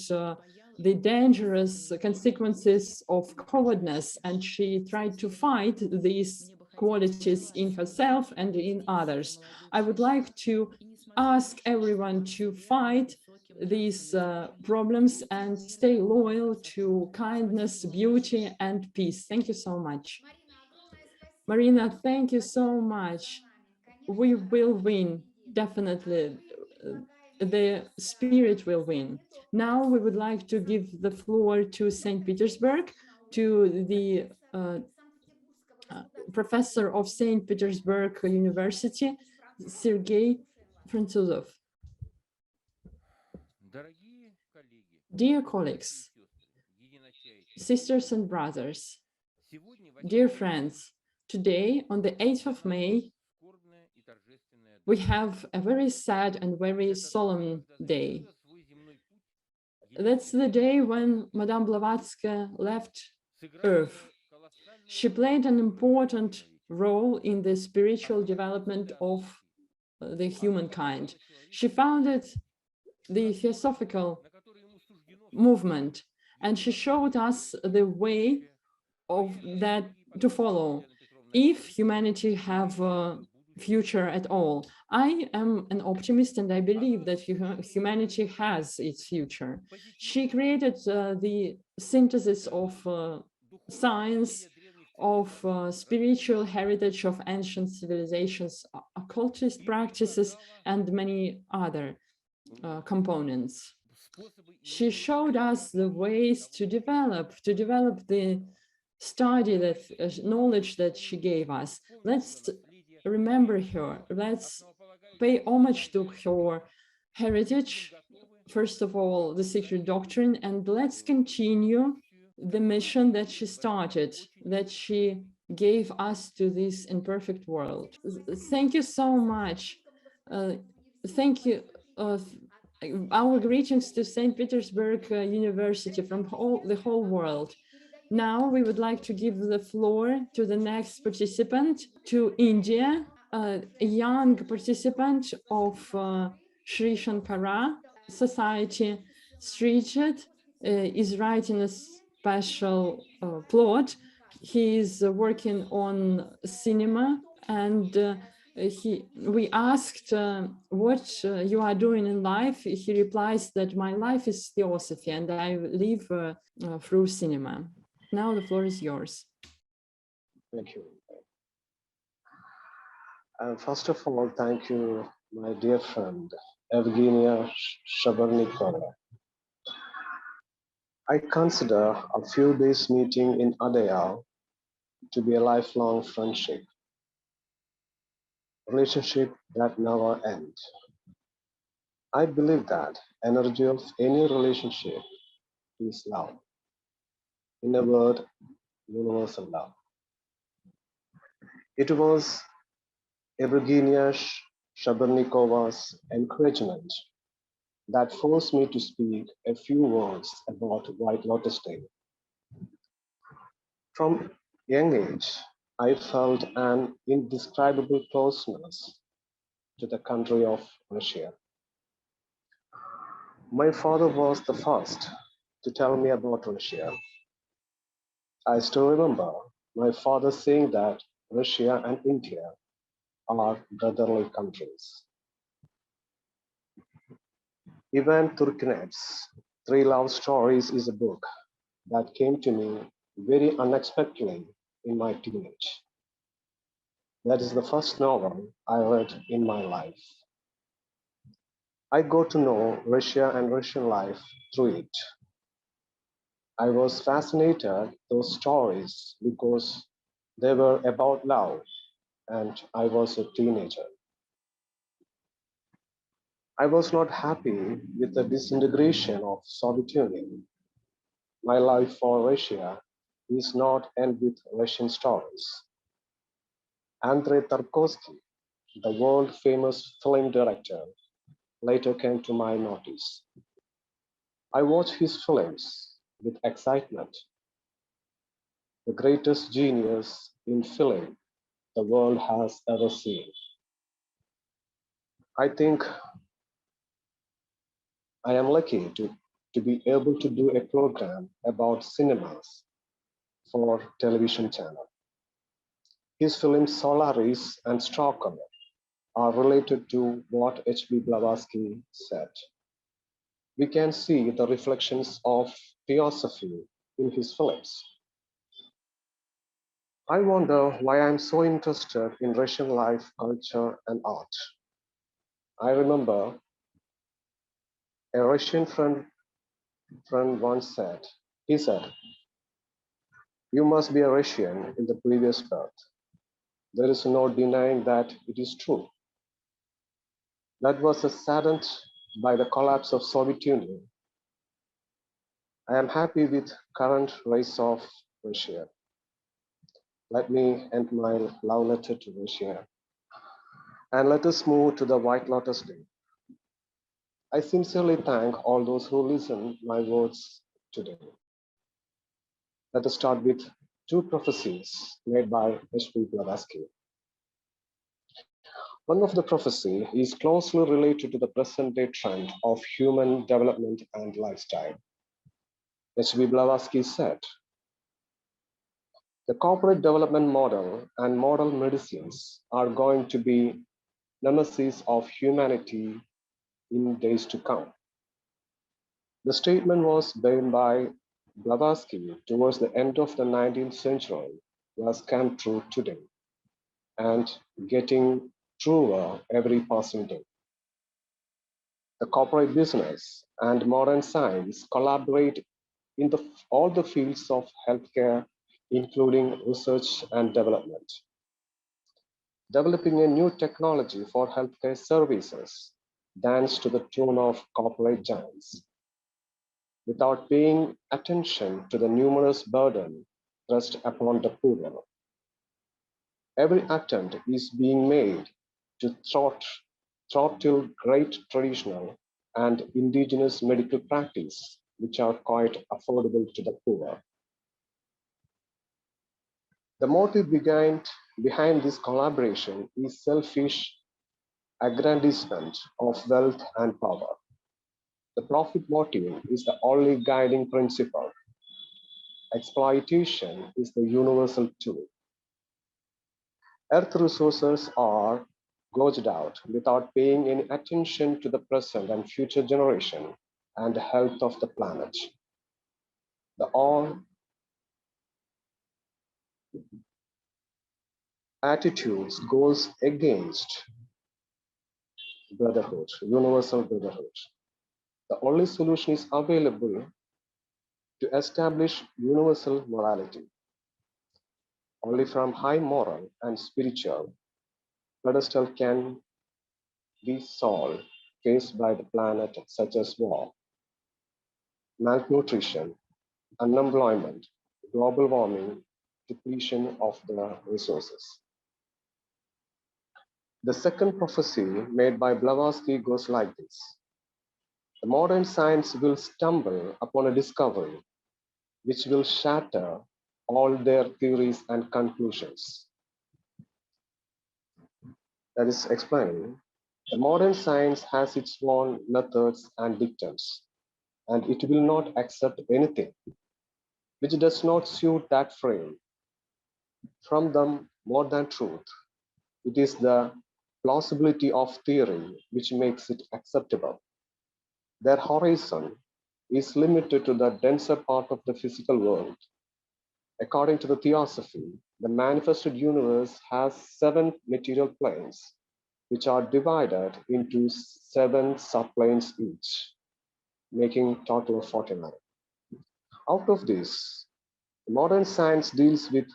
the dangerous consequences of cowardness, and she tried to fight these qualities in herself and in others. I would like to ask everyone to fight these problems and stay loyal to kindness, beauty, and peace. Thank you so much. Marina, thank you so much. We will win, definitely. The spirit will win. Now we would like to give the floor to St. Petersburg, to the professor of St. Petersburg University, Sergei Frantsuzov. Dear colleagues, sisters and brothers, dear friends, today on the 8th of May, we have a very sad and very solemn day. That's the day when Madame Blavatsky left Earth. She played an important role in the spiritual development of the humankind. She founded the Theosophical movement, and she showed us the way of that to follow if humanity have a future at all. I am an optimist, and I believe that humanity has its future. She created the synthesis of science, of spiritual heritage of ancient civilizations, occultist practices, and many other components. She showed us the ways to develop the study, that knowledge that she gave us. Let's remember her. Let's pay homage to her heritage. First of all, the secret doctrine, and let's continue the mission that she started, that she gave us to this imperfect world. Thank you so much. Thank you. Our greetings to St. Petersburg University from the whole world. Now we would like to give the floor to the next participant, to India, a young participant of Sri Shankara Society. Srijit is writing a special plot. He is working on cinema, and we asked what you are doing in life. He replies that my life is theosophy, and I live through cinema. Now the floor is yours. Thank you. First of all, thank you, my dear friend, Evgenia Shabarnikova. I consider a few days meeting in Adayal to be a lifelong friendship, relationship that never ends. I believe that energy of any relationship is love. In a word, universal love. It was Evgenia Shabarnikova's encouragement that forced me to speak a few words about White Lotus Day. From young age, I felt an indescribable closeness to the country of Russia. My father was the first to tell me about Russia. I still remember my father saying that Russia and India are brotherly countries. Ivan Turgenev's Three Love Stories is a book that came to me very unexpectedly in my teenage. That is the first novel I read in my life. I got to know Russia and Russian life through it. I was fascinated those stories because they were about love and I was a teenager. I was not happy with the disintegration of Soviet Union. My life for Russia is not end with Russian stories. Andrei Tarkovsky, the world famous film director, later came to my notice. I watched his films with excitement. The greatest genius in film the world has ever seen. I think I am lucky to be able to do a program about cinemas for television channel. His films Solaris and Stockholm are related to what H.B. Blavatsky said. We can see the reflections of Theosophy in his films. I wonder why I'm so interested in Russian life, culture, and art. I remember a Russian friend once said, he said, "You must be a Russian in the previous birth." There is no denying that it is true. That was saddened by the collapse of Soviet Union. I am happy with current rise of Russia. Let me end my love letter to Russia. And let us move to the White Lotus Day. I sincerely thank all those who listen my words today. Let us start with two prophecies made by H.P. Blavatsky. One of the prophecy is closely related to the present-day trend of human development and lifestyle. H.B. Blavatsky said, "The corporate development model and modern medicines are going to be nemesis of humanity in days to come." The statement was made by Blavatsky towards the end of the 19th century was come true today and getting truer every passing day. The corporate business and modern science collaborate in all the fields of healthcare, including research and development. Developing a new technology for healthcare services dance to the tune of corporate giants, without paying attention to the numerous burden thrust upon the poor. Every attempt is being made to throttle great traditional and indigenous medical practice, which are quite affordable to the poor. The motive behind this collaboration is selfish aggrandizement of wealth and power. The profit motive is the only guiding principle. Exploitation is the universal tool. Earth resources are gouged out without paying any attention to the present and future generation and the health of the planet. The all attitudes goes against brotherhood, universal brotherhood. The only solution is available to establish universal morality. Only from high moral and spiritual pedestal can be solved faced by the planet, such as war, malnutrition, unemployment, global warming, depletion of the resources. The second prophecy made by Blavatsky goes like this. The modern science will stumble upon a discovery which will shatter all their theories and conclusions. That is explained. The modern science has its own methods and dictums. and it will not accept anything which does not suit that frame. From them, more than truth, it is the plausibility of theory which makes it acceptable. Their horizon is limited to the denser part of the physical world. According to the Theosophy, the manifested universe has 7 material planes, which are divided into 7 subplanes each, making a total of 49. Out of this, modern science deals with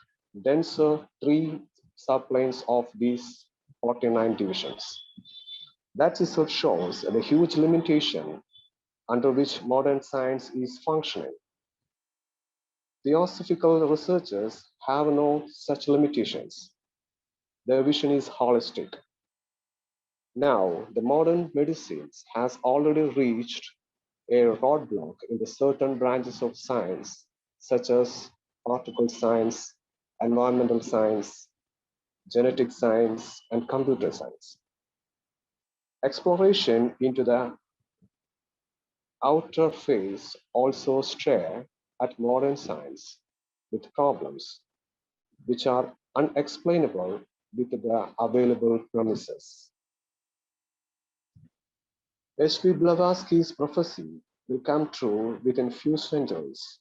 denser 3 subplanes of these 49 divisions. That itself shows the huge limitation under which modern science is functioning. Theosophical researchers have no such limitations. Their vision is holistic. Now, the modern medicines has already reached a roadblock in the certain branches of science, such as particle science, environmental science, genetic science, and computer science. Exploration into the outer phase also stare at modern science with problems which are unexplainable with the available premises. H.P. Blavatsky's prophecy will come true within few centuries,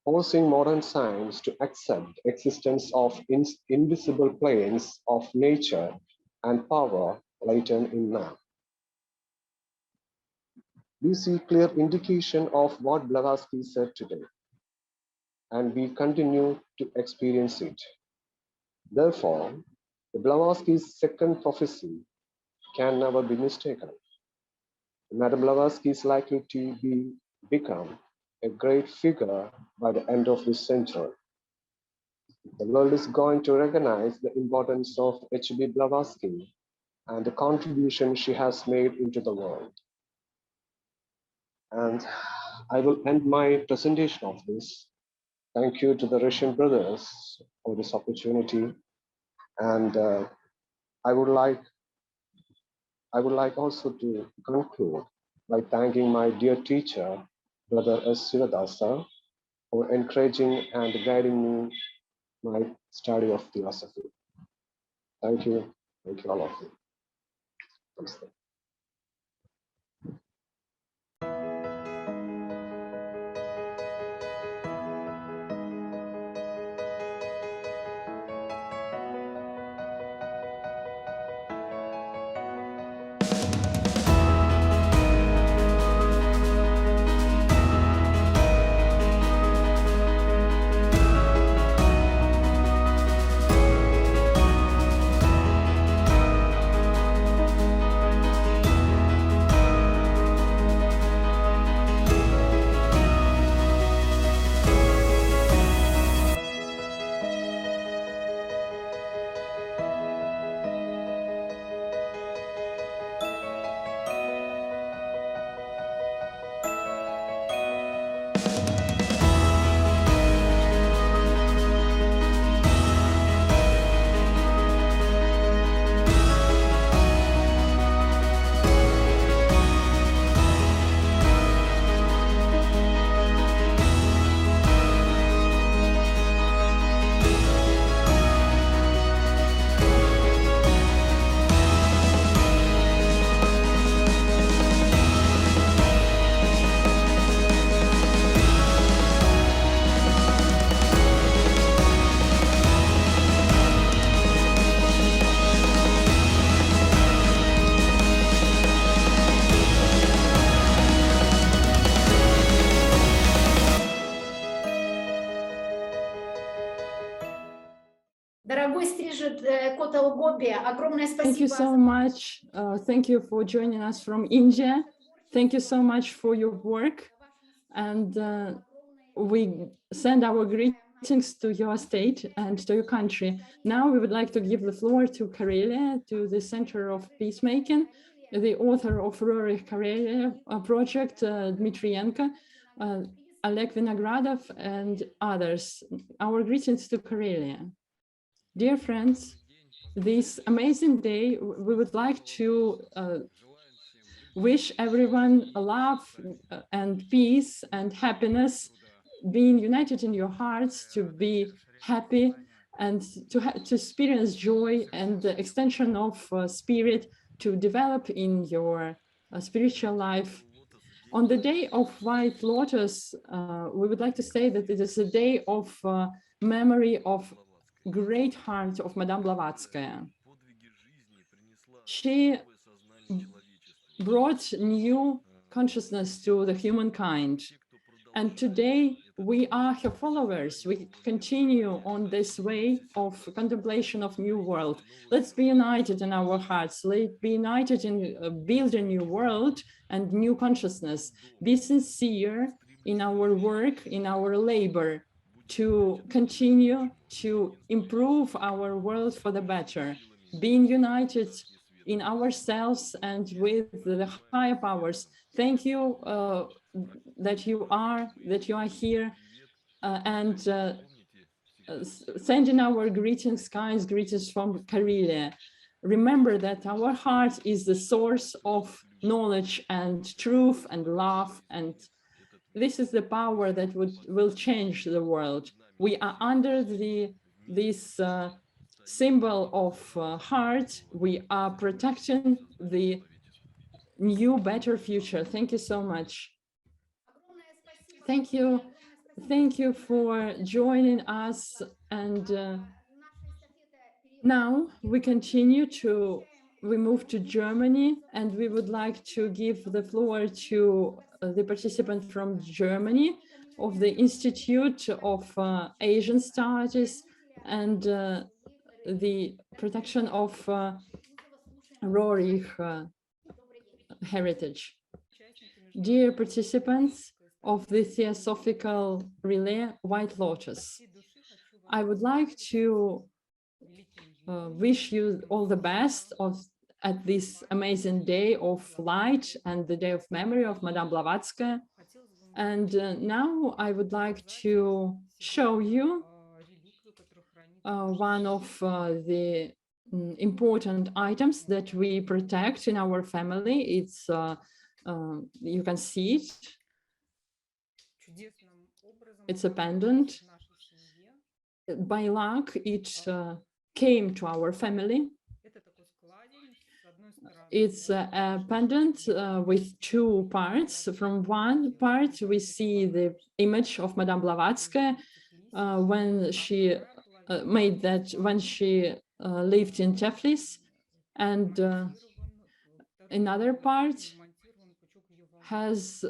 forcing modern science to accept the existence of invisible planes of nature and power latent in man. We see clear indication of what Blavatsky said today, and we continue to experience it. Therefore, the Blavatsky's second prophecy can never be mistaken. Madame Blavatsky is likely to become a great figure by the end of this century. The world is going to recognize the importance of H.B. Blavatsky and the contribution she has made into the world. And I will end my presentation of this. Thank you to the Russian brothers for this opportunity. And I would like also to conclude by thanking my dear teacher, Brother S. Sivadasa, for encouraging and guiding me my study of theosophy. Thank you all of you. Namaste. Дорогой стрижет Котел Гоби, огромное Thank you спасибо. so much. Thank you for joining us from India. Thank you so much for your work. And we send our greetings to your state and to your country. Now we would like to give the floor to Karelia, to the Center of Peacemaking, the author of Rurich Karelia project, Dmitrienko, Oleg Vinogradov, and others. Our greetings to Karelia. Dear friends, this amazing day, we would like to wish everyone love and peace and happiness, being united in your hearts, to be happy and to experience joy and the extension of spirit to develop in your spiritual life. On the day of White Lotus, we would like to say that it is a day of memory of great heart of Madame Blavatsky. She brought new consciousness to the humankind. And today we are her followers. We continue on this way of contemplation of new world. Let's be united in our hearts. Let's be united in building a new world and new consciousness. Be sincere in our work, in our labor, to continue to improve our world for the better. Being united in ourselves and with the higher powers. Thank you that you are here and sending our greetings, kind greetings from Karelia. Remember that our heart is the source of knowledge and truth and love, and this is the power that will change the world. We are under this symbol of heart. We are protecting the new, better future. Thank you so much. Thank you. Thank you for joining us. And now we move to Germany, and we would like to give the floor to the participant from Germany of the Institute of Asian Studies and the protection of Rorich heritage. Dear participants of the Theosophical Relay White Lotus, I would like to wish you all the best at this amazing day of light and the day of memory of Madame Blavatsky. And now I would like to show you one of the important items that we protect in our family. It's you can see it. It's a pendant. By luck, it came to our family. It's a pendant with two parts. From one part, we see the image of Madame Blavatsky when she made that, when she lived in Tiflis, and another part has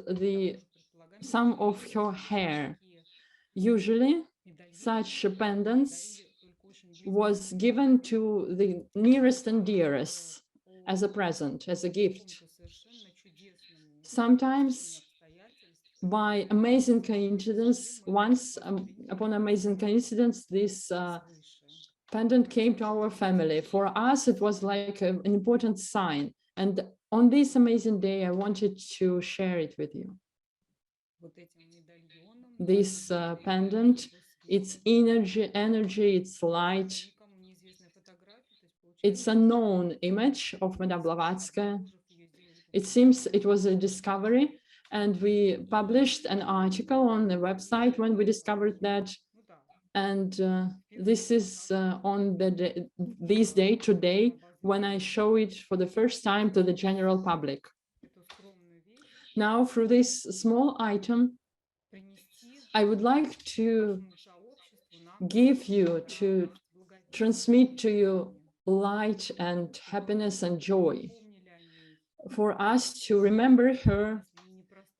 some of her hair. Usually, such pendants was given to the nearest and dearest as a present, as a gift. Sometimes, by amazing coincidence, upon amazing coincidence, this pendant came to our family. For us, it was like an important sign. And on this amazing day, I wanted to share it with you. This pendant, it's energy, it's light. It's a known image of Madame Blavatsky. It seems it was a discovery, and we published an article on the website when we discovered that. And this is on this day, today, when I show it for the first time to the general public. Now, through this small item, I would like to give you, to transmit to you light and happiness and joy, for us to remember her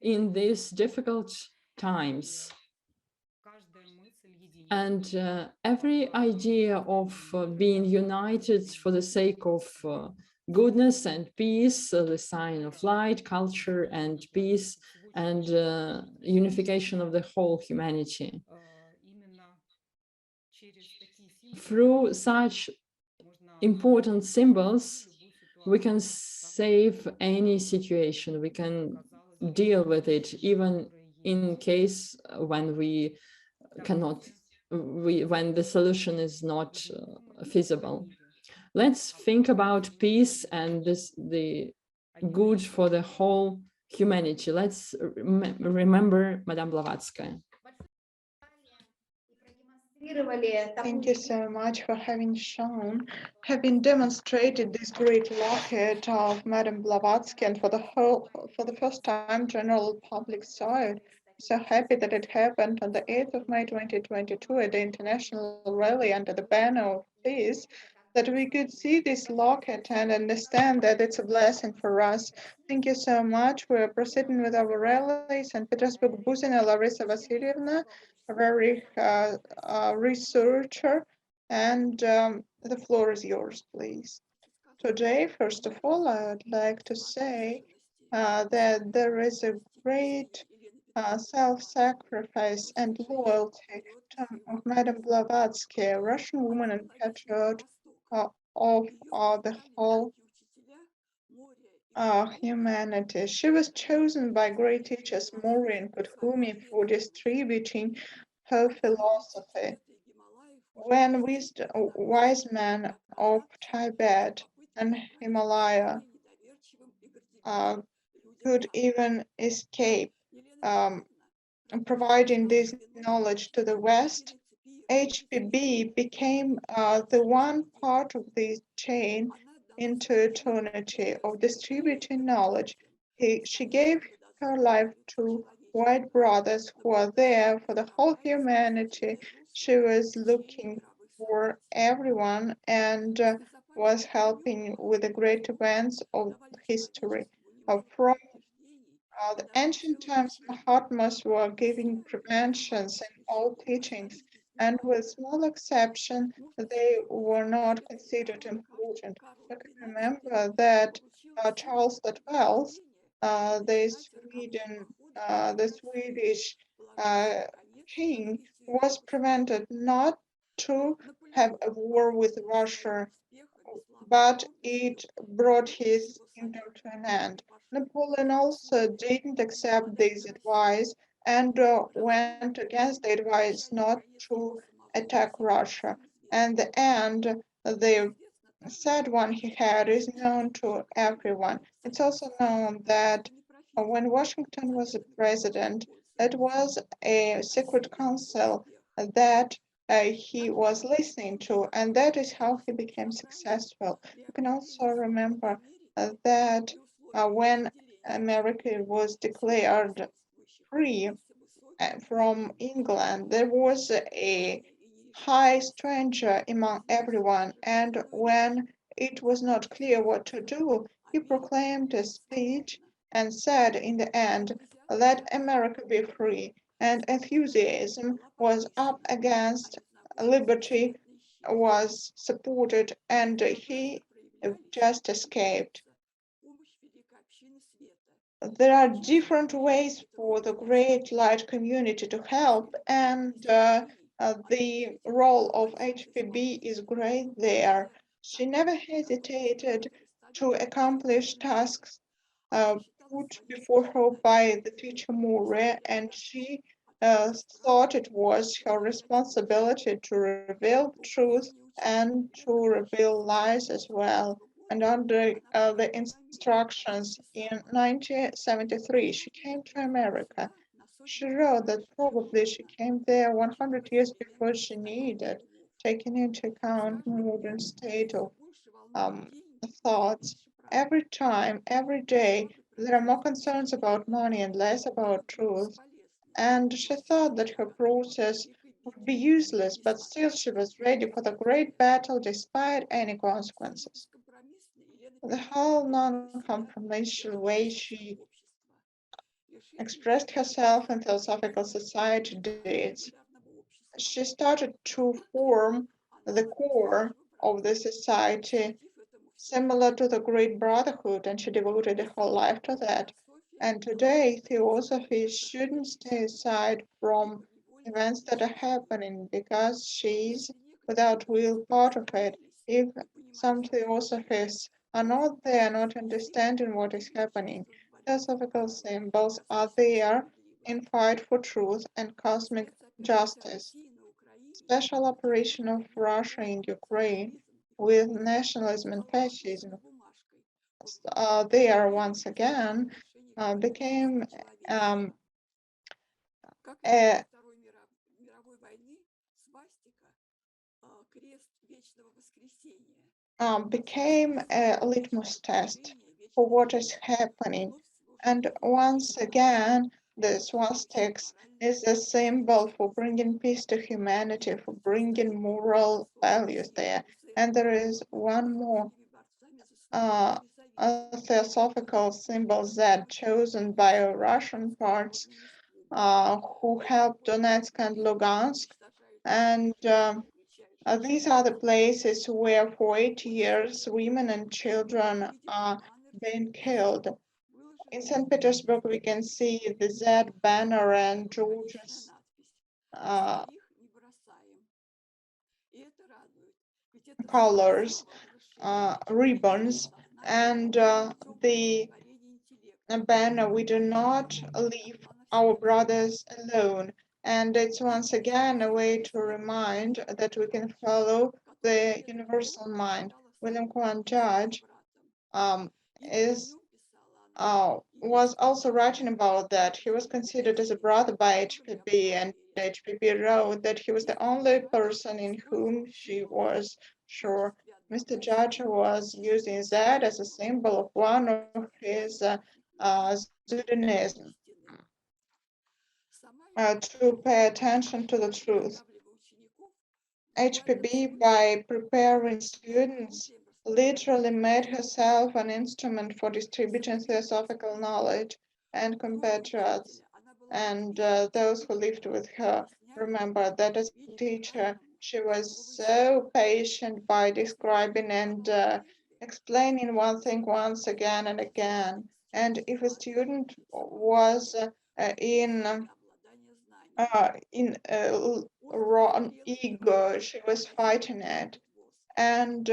in these difficult times. And every idea of being united for the sake of goodness and peace, the sign of light, culture and peace, and unification of the whole humanity. Through such important symbols, we can save any situation, we can deal with it, even in case when we cannot, when the solution is not feasible. Let's think about peace and the good for the whole humanity. Let's remember Madame Blavatsky. Thank you so much for having demonstrated this great locket of Madame Blavatsky, and for the first time, general public saw it. So happy that it happened on the 8th of May 2022 at the International Rally under the banner of peace, that we could see this locket and understand that it's a blessing for us. Thank you so much. We're proceeding with our rally. St. Petersburg, Buzina Larissa Vasilyevna, a very researcher, and the floor is yours, please. Today, first of all, I would like to say that there is a great self-sacrifice and loyalty of Madame Blavatsky, a Russian woman and patriot of the whole humanity. She was chosen by great teachers Mori and Kuthumi for distributing her philosophy. When wise men of Tibet and Himalaya could even escape providing this knowledge to the West, HPB became the one part of the chain into eternity of distributing knowledge. She gave her life to white brothers who are there for the whole humanity. She was looking for everyone and was helping with the great events of history. From the ancient times, Mahatmas were giving preventions in all teachings, and with small exception, they were not considered important. You can remember that Charles XII, the Swedish king, was prevented not to have a war with Russia, but it brought his kingdom to an end. Napoleon also didn't accept this advice and went against the advice not to attack Russia. And the end, the sad one he had, is known to everyone. It's also known that when Washington was a president, it was a secret council that he was listening to, and that is how he became successful. You can also remember that when America was declared free from England, there was a high stranger among everyone, and when it was not clear what to do, he proclaimed a speech and said in the end, "Let America be free." And enthusiasm was up against liberty, was supported, and he just escaped. There are different ways for the great light community to help, and the role of HPB is great there. She never hesitated to accomplish tasks put before her by the teacher Mure, and she thought it was her responsibility to reveal truth and to reveal lies as well. And under the instructions in 1973, she came to America. She wrote that probably she came there 100 years before she needed, taking into account modern state of thoughts. Every time, every day, there are more concerns about money and less about truth. And she thought that her process would be useless, but still she was ready for the great battle despite any consequences. The whole non-compromisal way she expressed herself in Theosophical Society did. She started to form the core of the society similar to the Great Brotherhood, and she devoted her whole life to that. And today, Theosophy shouldn't stay aside from events that are happening because she's, without will, part of it. If some Theosophists are not there, not understanding what is happening, Theosophical symbols are there in fight for truth and cosmic justice. Special operation of Russia in Ukraine with nationalism and fascism there once again became a litmus test for what is happening. And once again, the swastikas is a symbol for bringing peace to humanity, for bringing moral values there. And there is one more a theosophical symbol Z chosen by Russian parts who helped Donetsk and Lugansk. And these are the places where for 8 years women and children are being killed. In St. Petersburg, we can see the Z banner and George's colors, ribbons, and the banner, "We do not leave our brothers alone." And it's once again a way to remind that we can follow the universal mind. William Cohen Judge was also writing about that. He was considered as a brother by HPB, and HPB wrote that he was the only person in whom she was sure. Mr. Judge was using that as a symbol of one of his Zionism, to pay attention to the truth. HPB, by preparing students, literally made herself an instrument for distributing theosophical knowledge, and compatriots and those who lived with her remember that as a teacher, she was so patient by describing and explaining one thing once again and again. And if a student was wrong ego, she was fighting it, and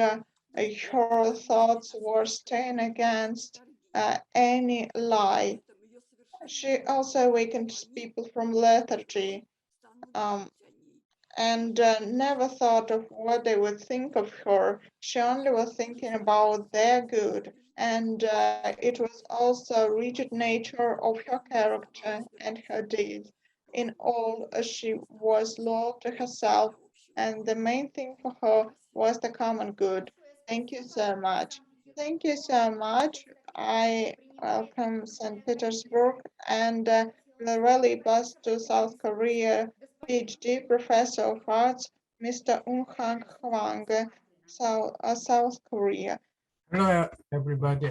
her thoughts were staying against any lie. She also awakened people from lethargy, and never thought of what they would think of her. She only was thinking about their good, and it was also rigid nature of her character and her deeds. In all, she was loyal to herself, and the main thing for her was the common good. Thank you so much. Thank you so much. I welcome St. Petersburg and the rally bus to South Korea. PhD Professor of Arts, Mr. Eun-hang Hwang, South Korea. Hello, everybody.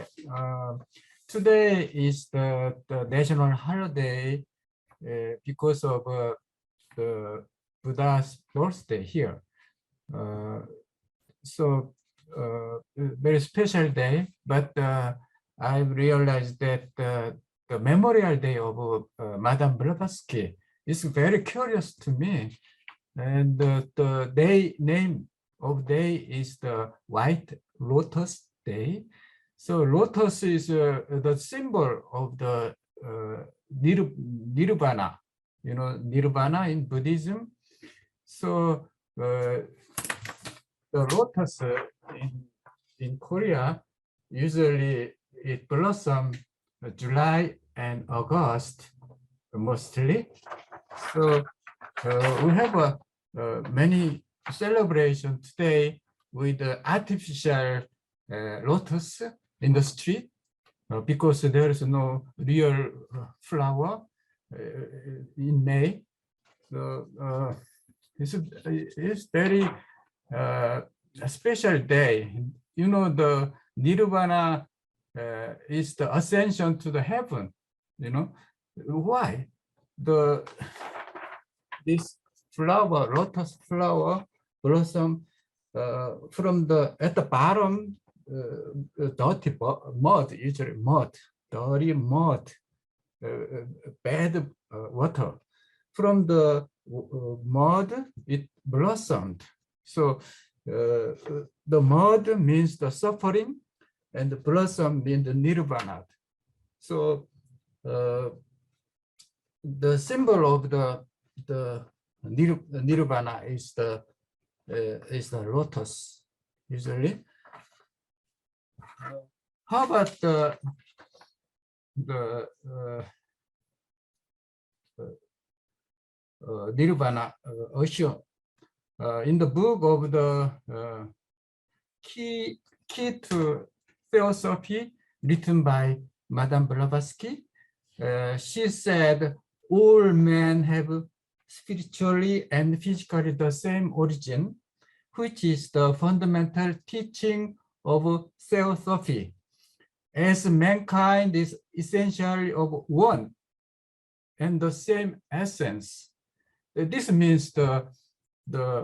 Today is the national holiday because of the Buddha's birthday here. So very special day, but I realized that the memorial day of Madame Blavatsky is very curious to me, and the name of day is the White Lotus Day. So lotus is the symbol of the nirvana, nirvana in Buddhism. So the lotus in Korea, usually it blossoms July and August mostly. So we have many celebrations today with artificial lotus in the street because there is no real flower in May. So it's very a special day. The nirvana is the ascension to the heaven. Why? This flower, lotus flower, blossom from at the bottom, dirty mud, usually mud, dirty mud, bad water. From the mud, it blossomed. So the mud means the suffering, and the blossom means the nirvana. So the symbol of the nirvana is the lotus usually. how about the Nirvana issue? In the book of the key to Theosophy, written by Madame Blavatsky, she said all men have spiritually and physically the same origin, which is the fundamental teaching of Theosophy. As mankind is essentially of one and the same essence, this means the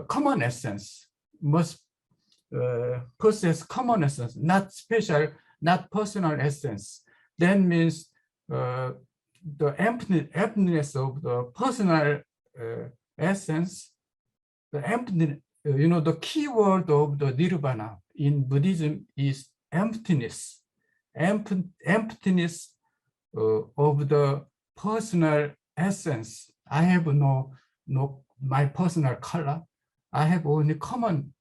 common essence must possess common essence, not special, not personal essence. That means the emptiness of the personal essence, the emptiness, the key word of the nirvana in Buddhism is emptiness. Emptiness of the personal essence. I have no my personal color. I have only common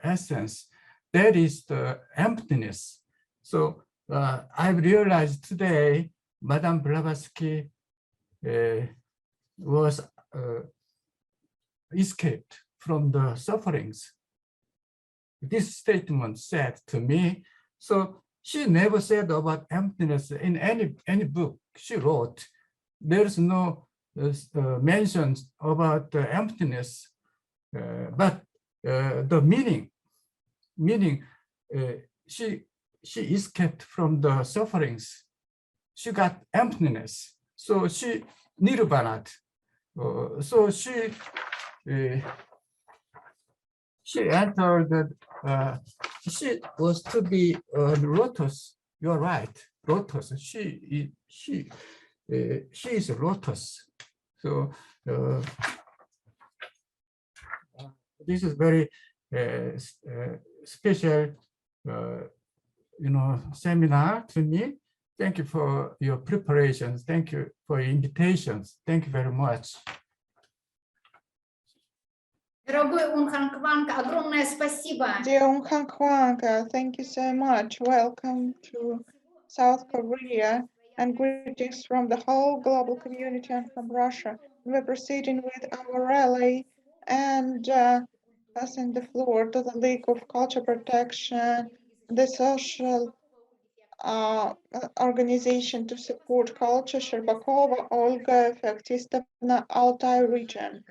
essence. That is the emptiness. So I've realized today, Madame Blavatsky was escaped from the sufferings. This statement said to me. So she never said about emptiness in any book she wrote. There's no mentions about the emptiness, but the meaning she escaped from the sufferings. She got emptiness, so she nirvana. So she entered. She was to be Lotus. You're right, Lotus. She is a Lotus. So this is very special, seminar to me. Thank you for your preparations. Thank you for your invitations. Thank you very much. Дорогой Унхан Кванг, огромное спасибо. Dear Unhan Kwang, thank you so much. Welcome to South Korea and greetings from the whole global community and from Russia. We're proceeding with our rally and passing the floor to the League of Culture Protection, the social organization to support culture, Sherbakova, Olga, Feoktistovna, Altai region.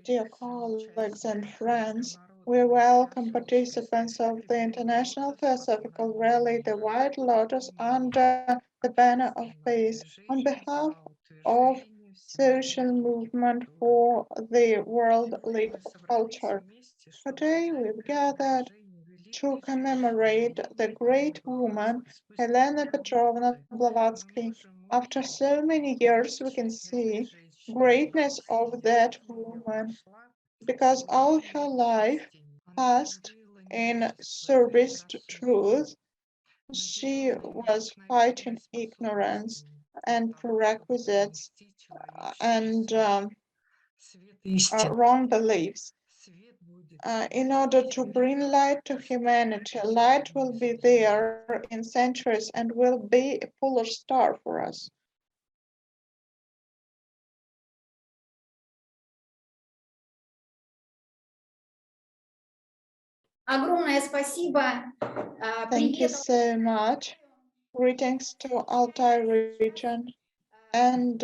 Dear colleagues and friends, we welcome participants of the International Theosophical Relay, the White Lotus, under the banner of peace, on behalf of social movement for the World League of Culture. Today we've gathered to commemorate the great woman, Helena Petrovna Blavatsky. After so many years, we can see greatness of that woman, because all her life passed in service to truth. She was fighting ignorance and prerequisites and wrong beliefs. In order to bring light to humanity, light will be there in centuries and will be a polar star for us. Огромное спасибо. Thank you so much. Greetings to Altai region and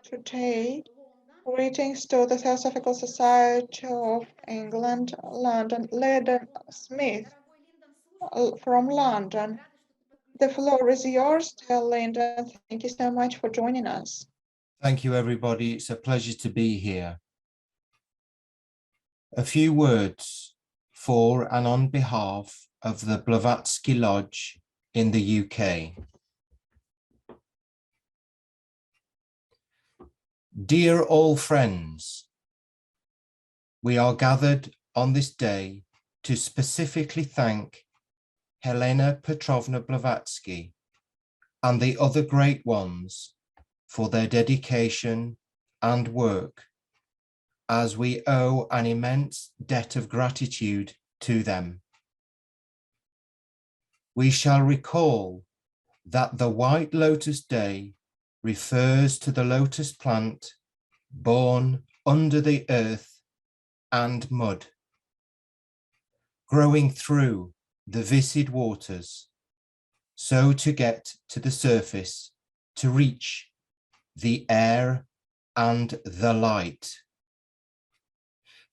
today greetings to the Theosophical Society of England, London, Lyndon Smith from London. The floor is yours, dear Lyndon. Thank you so much for joining us. Thank you, everybody. It's a pleasure to be here. A few words for and on behalf of the Blavatsky Lodge in the UK. Dear all friends, we are gathered on this day to specifically thank Helena Petrovna Blavatsky and the other great ones for their dedication and work, as we owe an immense debt of gratitude to them. we shall recall that the White Lotus Day refers to the lotus plant born under the earth and mud, growing through the viscid waters, so to get to the surface, to reach the air and the light.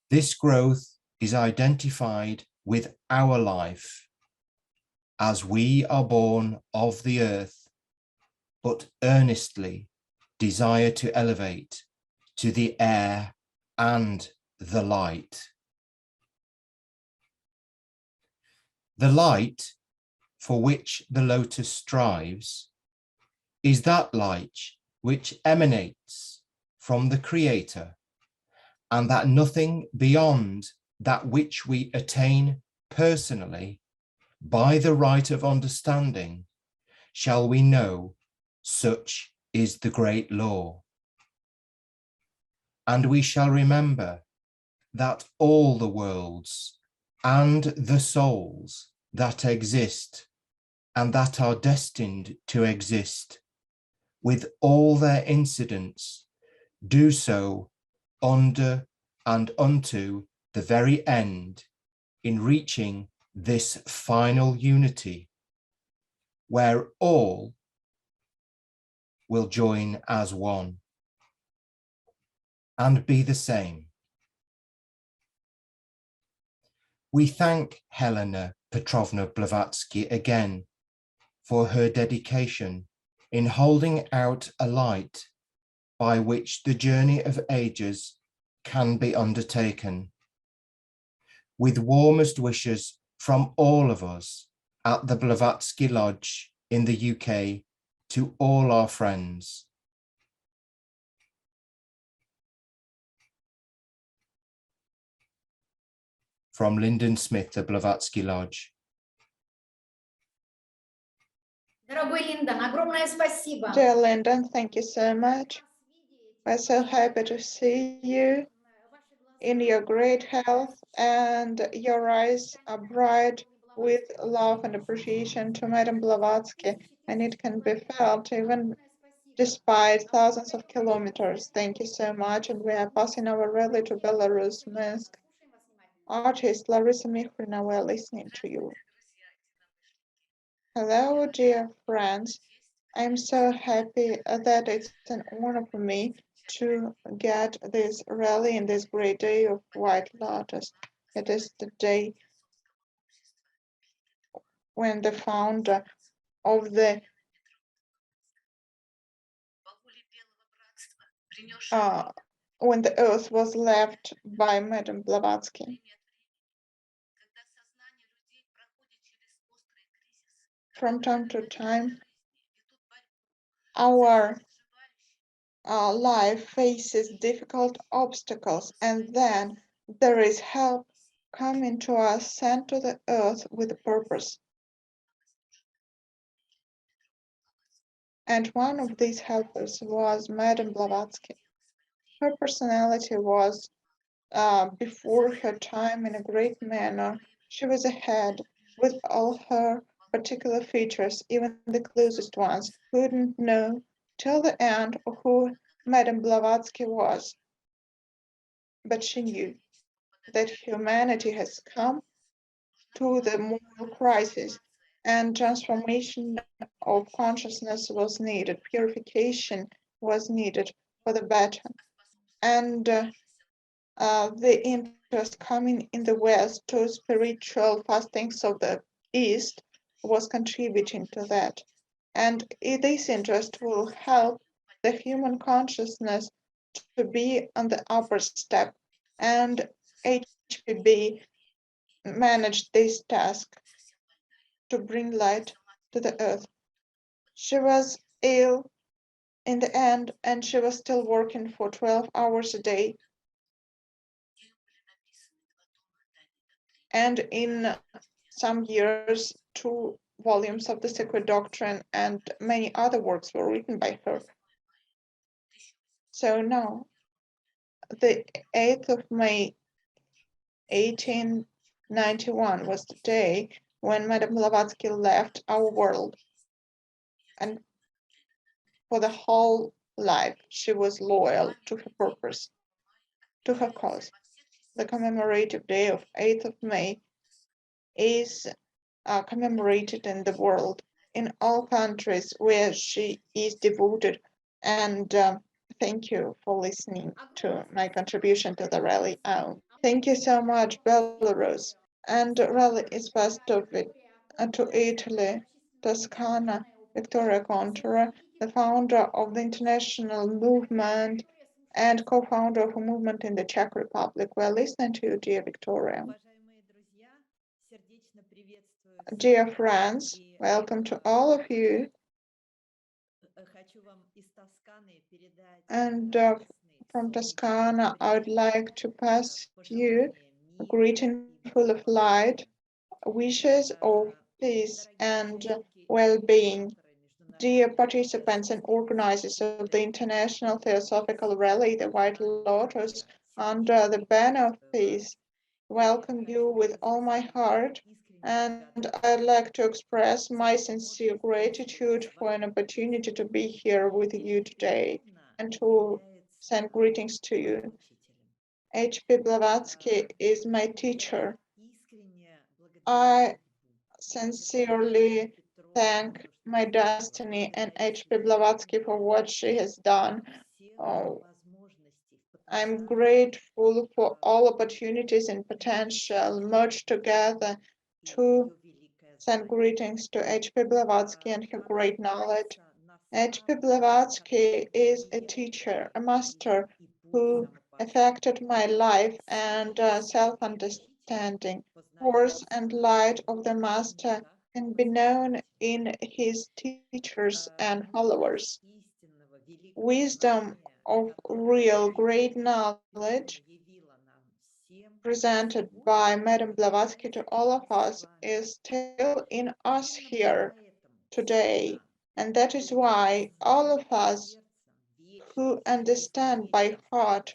This growth is identified with our life, as we are born of the earth, but earnestly desire to elevate to the air and the light. The light for which the lotus strives is that light which emanates from the Creator, and that nothing beyond that which we attain personally by the right of understanding shall we know. Such is the great law. And we shall remember that all the worlds and the souls that exist and that are destined to exist, with all their incidents, do so under and unto the very end, in reaching this final unity, where all will join as one and be the same. We thank Helena Petrovna Blavatsky again for her dedication in holding out a light by which the journey of ages can be undertaken. With warmest wishes from all of us at the Blavatsky Lodge in the UK to all our friends. From Lyndon Smith, the Blavatsky Lodge. Дорогой Линдон, огромное спасибо. Dear Lyndon, thank you so much. We're so happy to see you in your great health, and your eyes are bright with love and appreciation to Madame Blavatsky, and it can be felt even despite thousands of kilometers. Thank you so much, and we are passing our relay to Belarus, Minsk. Artist Larissa Mikhrina, we're listening to you. Hello, dear friends. I'm so happy that it's an honor for me to get this rally in this great day of White Lotus. It is the day when the founder of the when the earth was left by Madame Blavatsky. From time to time, our life faces difficult obstacles, and then there is help coming to us, sent to the earth with a purpose. And one of these helpers was Madame Blavatsky. Her personality was before her time in a great manner. She was ahead with all her particular features, even the closest ones couldn't know till the end who Madame Blavatsky was. But she knew that humanity has come to the moral crisis, and transformation of consciousness was needed, purification was needed for the better. And the interest coming in the West to spiritual fastings of the East was contributing to that. And this interest will help the human consciousness to be on the upper step. And HPB managed this task to bring light to the earth. She was ill in the end, and she was still working for 12 hours a day. And in some years, 2 volumes of the Sacred Doctrine and many other works were written by her. So now, the 8th of May, 1891 was the day when Madame Blavatsky left our world. And for the whole life, she was loyal to her purpose, to her cause. The commemorative day of 8th of May is commemorated in the world, in all countries where she is devoted. And thank you for listening to my contribution to the rally. Thank you so much, Belarus. And rally is passed to Italy, Toscana, Victoria Contura, the founder of the international movement and co-founder of a movement in the Czech Republic. We're listening to you, dear Victoria. Dear friends, welcome to all of you. And from Toscana, I would like to pass you a greeting full of light, wishes of peace and well-being. Dear participants and organizers of the International Theosophical Relay, the White Lotus, under the banner of peace, welcome you with all my heart, and I'd like to express my sincere gratitude for an opportunity to be here with you today and to send greetings to you. H.P. Blavatsky is my teacher. I sincerely thank my destiny and H.P. Blavatsky for what she has done. I'm grateful for all opportunities and potential merged together to send greetings to H.P. Blavatsky and her great knowledge. H.P. Blavatsky is a teacher, a master who affected my life and self-understanding. Force and light of the master can be known in his teachers and followers. Wisdom of real great knowledge presented by Madame Blavatsky to all of us is still in us here today. And that is why all of us who understand by heart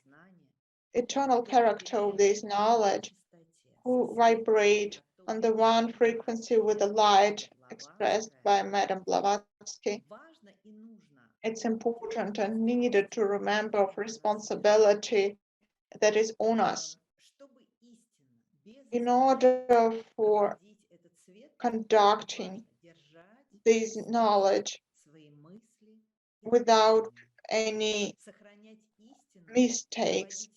eternal character of this knowledge, who vibrate on the one frequency with the light expressed by Madame Blavatsky, it's important and needed to remember of responsibility that is on us. In order for conducting this knowledge without any mistakes,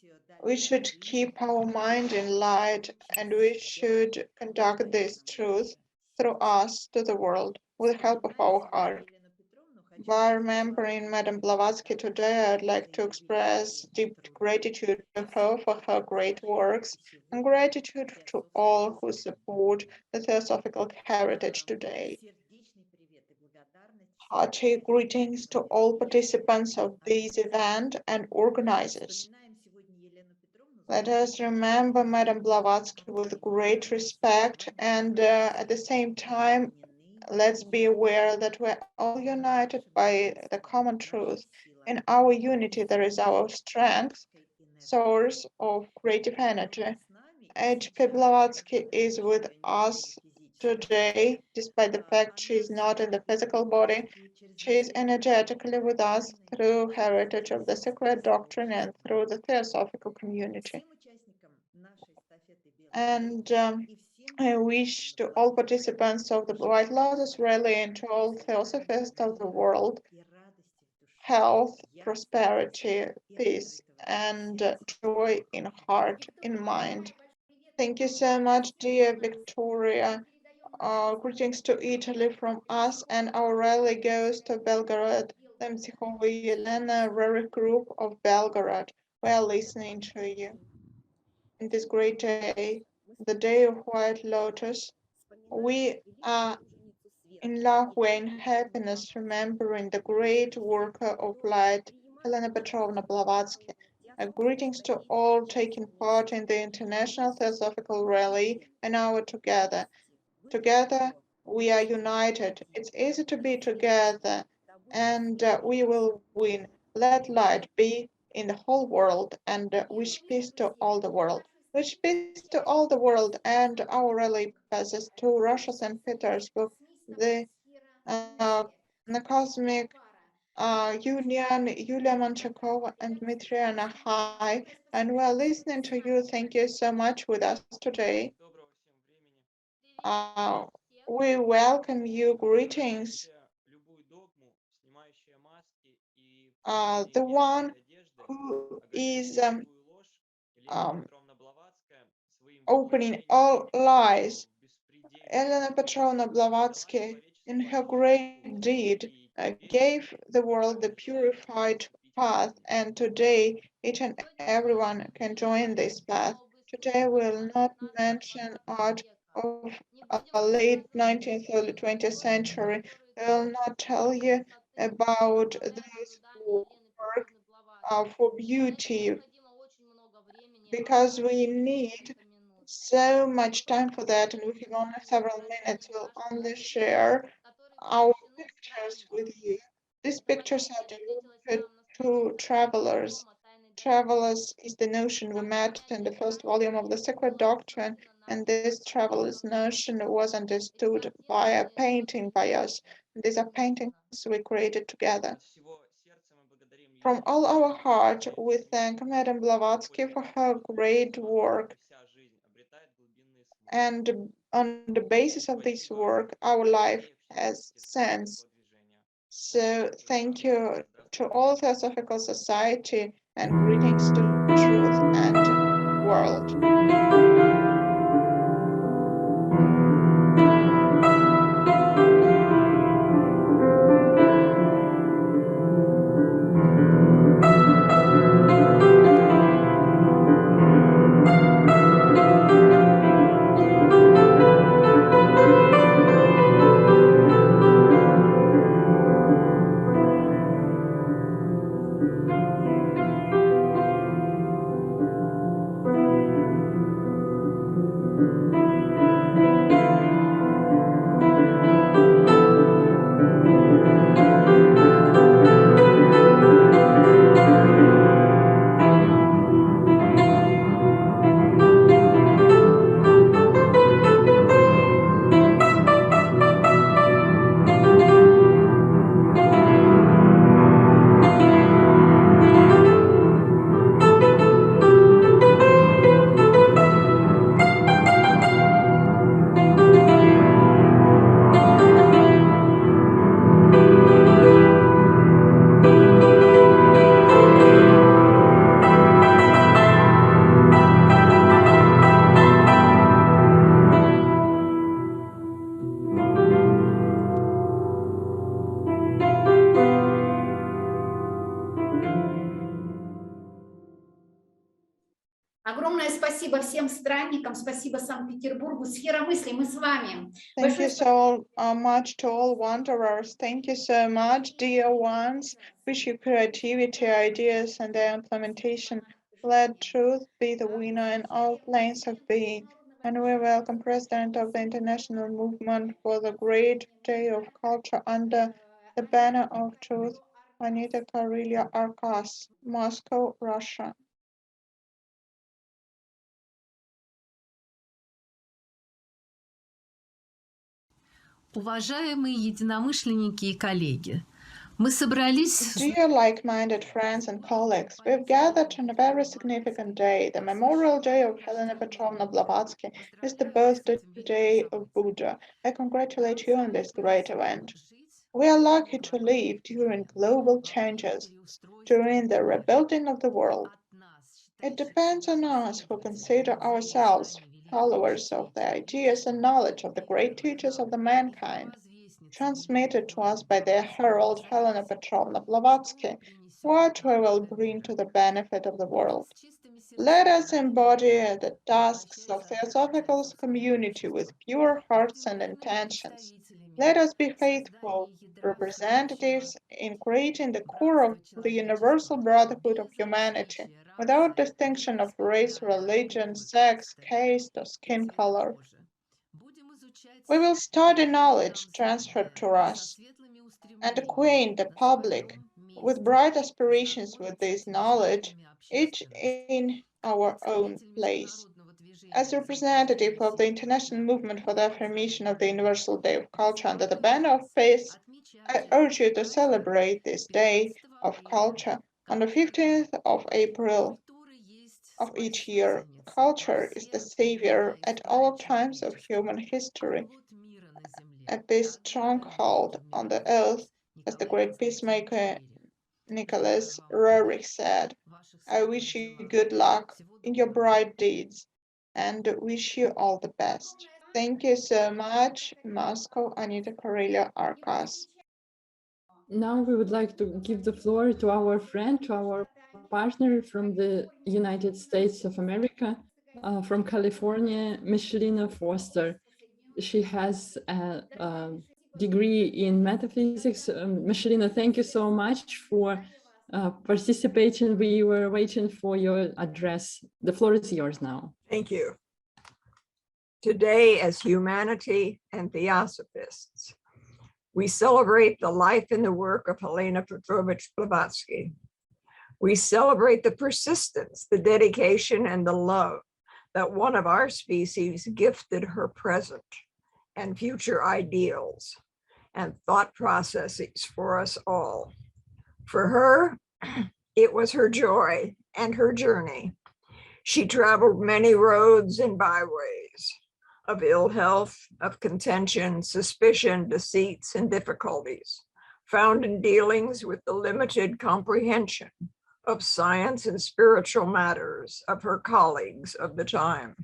we should keep our mind in light and we should conduct this truth through us to the world with the help of our heart. By remembering Madame Blavatsky today, I'd like to express deep gratitude to her for her great works and gratitude to all who support the Theosophical heritage today. Hearty greetings to all participants of this event and organizers. Let us remember Madame Blavatsky with great respect and at the same time, let's be aware that we're all united by the common truth. In our unity, there is our strength, source of creative energy. H.P. Blavatsky is with us today, despite the fact she is not in the physical body. She is energetically with us through heritage of the sacred doctrine and through the theosophical community. And I wish to all participants of the White Lotus Relay and to all theosophists of the world health, prosperity, peace, and joy in heart, in mind. Thank you so much, dear Victoria. Greetings to Italy from us, and our rally goes to Belgorod, Lemtsihova Yelena, Raric Group of Belgorod. We are listening to you. In this great day, the day of White Lotus, we are in love and happiness remembering the great worker of light, Helena Petrovna Blavatsky. Greetings to all taking part in the International Theosophical Relay and our Together. Together, we are united. It's easy to be together, and we will win. Let light be in the whole world and wish peace to all the world. which peace to all the world and our relay passes to Russia, St. Petersburg, the cosmic Union, Yulia Manchakova and Dmitriana. Hi, and we're listening to you. Thank you so much with us today. We welcome you. Greetings. The one who is opening all lies, Elena Petrovna Blavatsky, in her great deed, gave the world the purified path, and today each and everyone can join this path. Today we'll not mention art of late 19th, early 20th century. We'll not tell you about those who work for beauty, because we need so much time for that, and we have only several minutes. We'll only share our pictures with you. These pictures are devoted to travelers. Travelers is the notion we met in the first volume of the Sacred Doctrine, and this travelers notion was understood by a painting by us. These are paintings we created together. From all our heart, we thank Madame Blavatsky for her great work, and on the basis of this work, our life has sense. So thank you to all Theosophical Society, and greetings to truth and world. Огромное спасибо всем странникам, спасибо Санкт-Петербургу. Сфера мысли, мы с вами. Thank you so much to all wanderers. Thank you so much, dear ones. Wish you creativity, ideas, and their implementation. Let truth be the winner in all planes of being. And we welcome President of the International Movement for the Great Day of Culture under the banner of truth, Anita Karelia Arkas, Moscow, Russia. Уважаемые единомышленники и коллеги, мы собрались... Dear like-minded friends and colleagues, we've gathered on a very significant day. The Memorial Day of Helena Petrovna Blavatsky is the birthday of Buddha. I congratulate you on this great event. We are lucky to live during global changes, during the rebuilding of the world. It depends on us who consider ourselves followers of the ideas and knowledge of the great teachers of the mankind, transmitted to us by their herald Helena Petrovna Blavatsky, what we will bring to the benefit of the world. Let us embody the tasks of Theosophical community with pure hearts and intentions. Let us be faithful representatives in creating the core of the universal brotherhood of humanity, without distinction of race, religion, sex, caste, or skin color. We will study knowledge transferred to us and acquaint the public with bright aspirations with this knowledge, each in our own place. As representative of the international movement for the affirmation of the Universal Day of Culture under the banner of peace, I urge you to celebrate this Day of Culture on the 15th of April of each year. Culture is the savior at all times of human history. At this stronghold on the earth, as the great peacemaker Nicholas Roerich said, I wish you good luck in your bright deeds and wish you all the best. Thank you so much, Moscow, Anita Karelia Arkas. Now we would like to give the floor to our friend, to our partner from the United States of America, from California, Michelina Foster. She has a degree in metaphysics. Michelina, thank you so much for participating. We were waiting for your address. The floor is yours now. Thank you. Today, as humanity and theosophists, we celebrate the life and the work of Helena Petrovich Blavatsky. We celebrate the persistence, the dedication, and the love that one of our species gifted her present and future ideals and thought processes for us all. For her, it was her joy and her journey. She traveled many roads and byways of ill health, of contention, suspicion, deceits, and difficulties, found in dealings with the limited comprehension of science and spiritual matters of her colleagues of the time.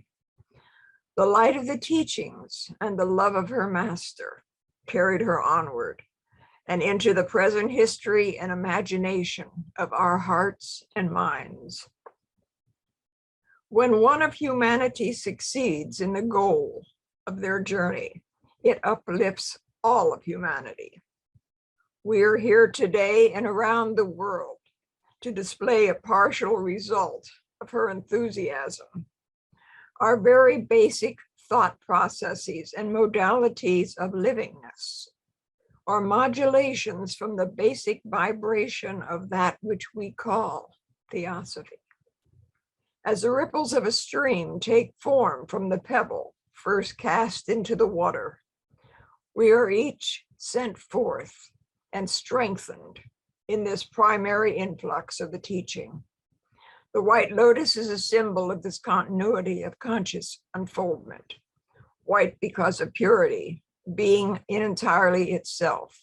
The light of the teachings and the love of her master carried her onward and into the present history and imagination of our hearts and minds. When one of humanity succeeds in the goal of their journey, it uplifts all of humanity. We are here today and around the world to display a partial result of her enthusiasm. Our very basic thought processes and modalities of livingness are modulations from the basic vibration of that which we call theosophy. As the ripples of a stream take form from the pebble first cast into the water, we are each sent forth and strengthened in this primary influx of the teaching. The white lotus is a symbol of this continuity of conscious unfoldment. White because of purity, being entirely itself.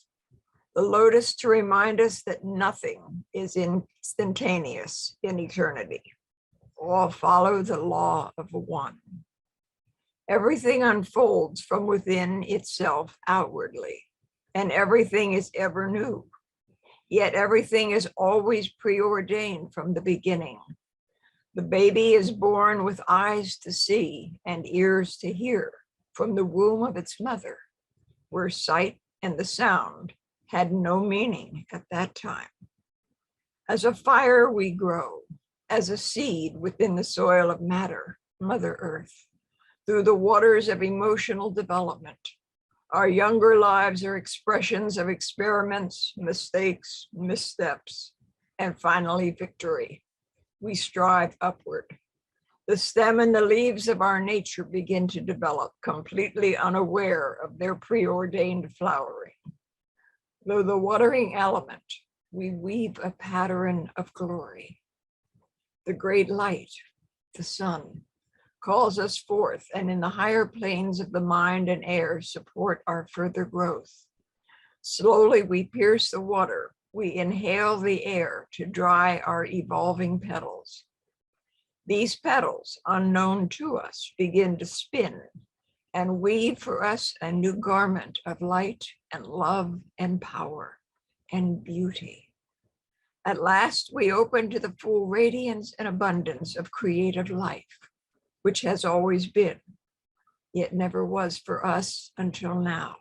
The lotus to remind us that nothing is instantaneous in eternity. All follow the law of one. Everything unfolds from within itself outwardly, and everything is ever new. Yet everything is always preordained from the beginning. The baby is born with eyes to see and ears to hear from the womb of its mother, where sight and the sound had no meaning at that time. As a fire we grow, as a seed within the soil of matter, Mother Earth, through the waters of emotional development. Our younger lives are expressions of experiments, mistakes, missteps, and finally victory. We strive upward. The stem and the leaves of our nature begin to develop, completely unaware of their preordained flowering. Though the watering element, we weave a pattern of glory. The great light, the sun, calls us forth, and in the higher planes of the mind and air support our further growth. Slowly we pierce the water. We inhale the air to dry our evolving petals. These petals, unknown to us, begin to spin and weave for us a new garment of light and love and power and beauty. At last, we open to the full radiance and abundance of creative life, which has always been, yet never was for us until now.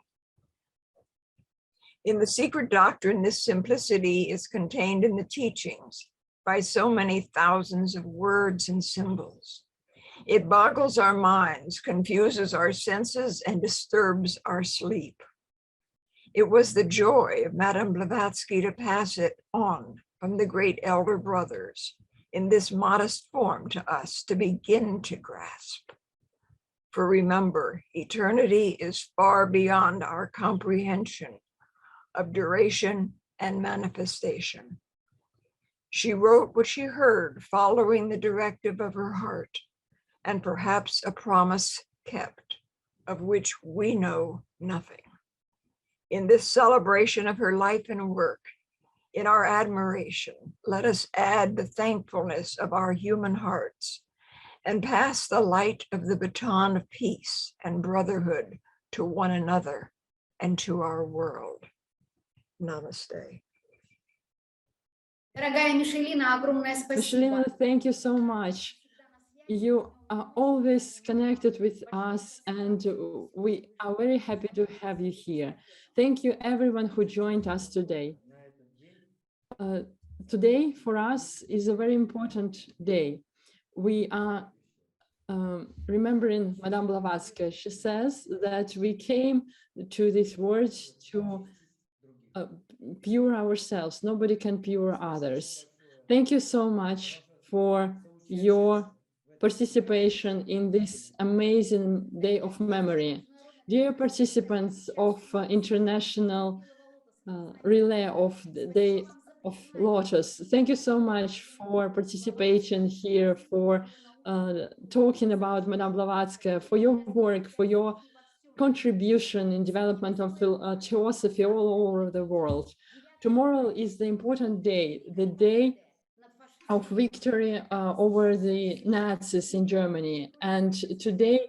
In the secret doctrine, this simplicity is contained in the teachings by so many thousands of words and symbols. It boggles our minds, confuses our senses, and disturbs our sleep. It was the joy of Madame Blavatsky to pass it on from the great elder brothers in this modest form to us to begin to grasp For remember, eternity is far beyond our comprehension of duration and manifestation. She wrote what she heard, following the directive of her heart, and perhaps a promise kept, of which we know nothing. In this celebration of her life and work, in our admiration, let us add the thankfulness of our human hearts and pass the light of the baton of peace and brotherhood to one another and to our world. Namaste. Дорогая Мишелина, огромное спасибо. Michelina, thank you so much. You are always connected with us, and we are very happy to have you here. Thank you, everyone who joined us today. Today, for us, is a very important day. We are remembering Madame Blavatsky. She says that we came to this world to pure ourselves. Nobody can pure others. Thank you so much for your participation in this amazing day of memory. Dear participants of International Relay of the Day of Lotus, thank you so much for participating here, for talking about Madame Blavatsky, for your work, for your contribution in development of Theosophy all over the world. Tomorrow is the important day, the day of victory over the Nazis in Germany. And today,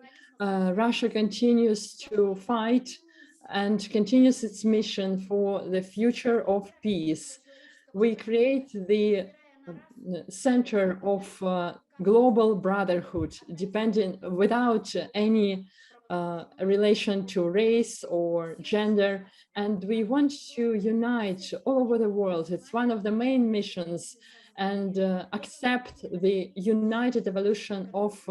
Russia continues to fight and continues its mission for the future of peace. We create the center of global brotherhood, without any relation to race or gender, and we want to unite all over the world. It's one of the main missions, and accept the united evolution of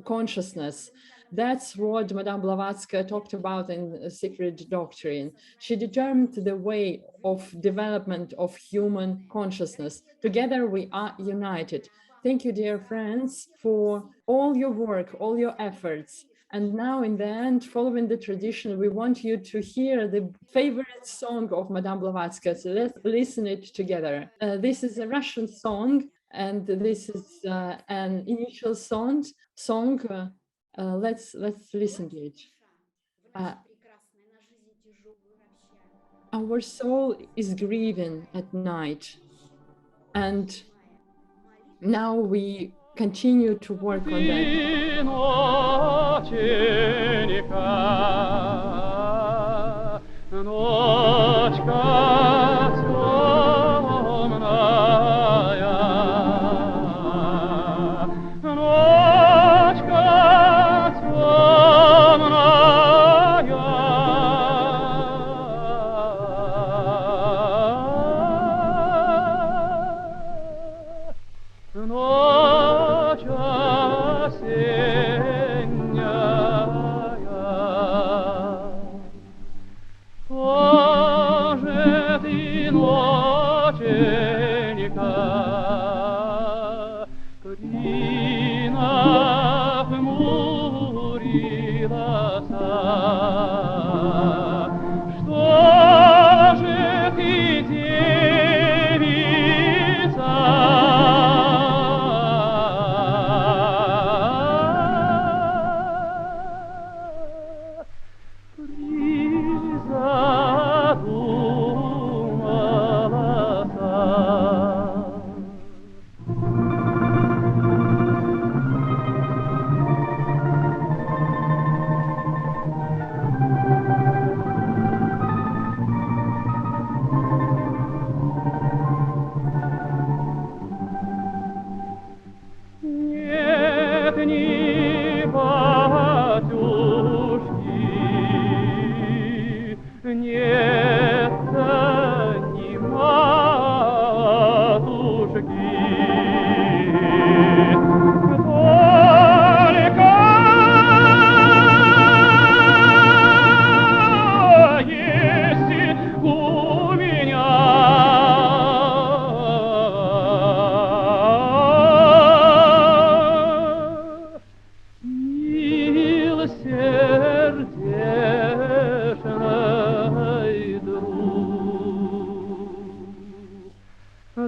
consciousness. That's what Madame Blavatsky talked about in Secret Doctrine. She determined the way of development of human consciousness. Together we are united. Thank you, dear friends, for all your work, all your efforts. And now in the end, following the tradition, we want you to hear the favorite song of Madame Blavatsky. So let's listen it together. This is a Russian song, and this is an initial song. Let's listen to it. Our soul is grieving at night, and now we continue to work on that.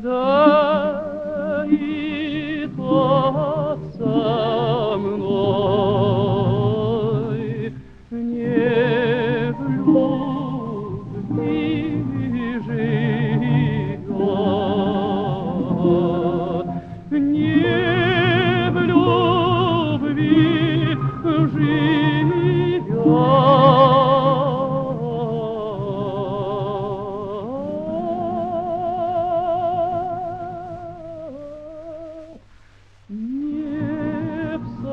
Да и тот со мной не в любви живет, не в любви живет. Не в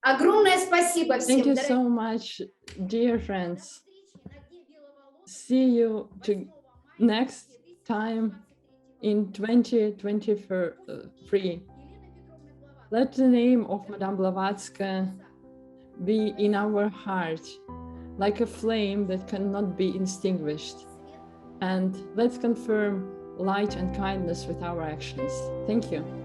Огромное спасибо всем, Thank you дорогие. so much, dear friends. See you next time in 2023. Let the name of Madame Blavatsky be in our heart, like a flame that cannot be extinguished. And let's confirm light and kindness with our actions. Thank you.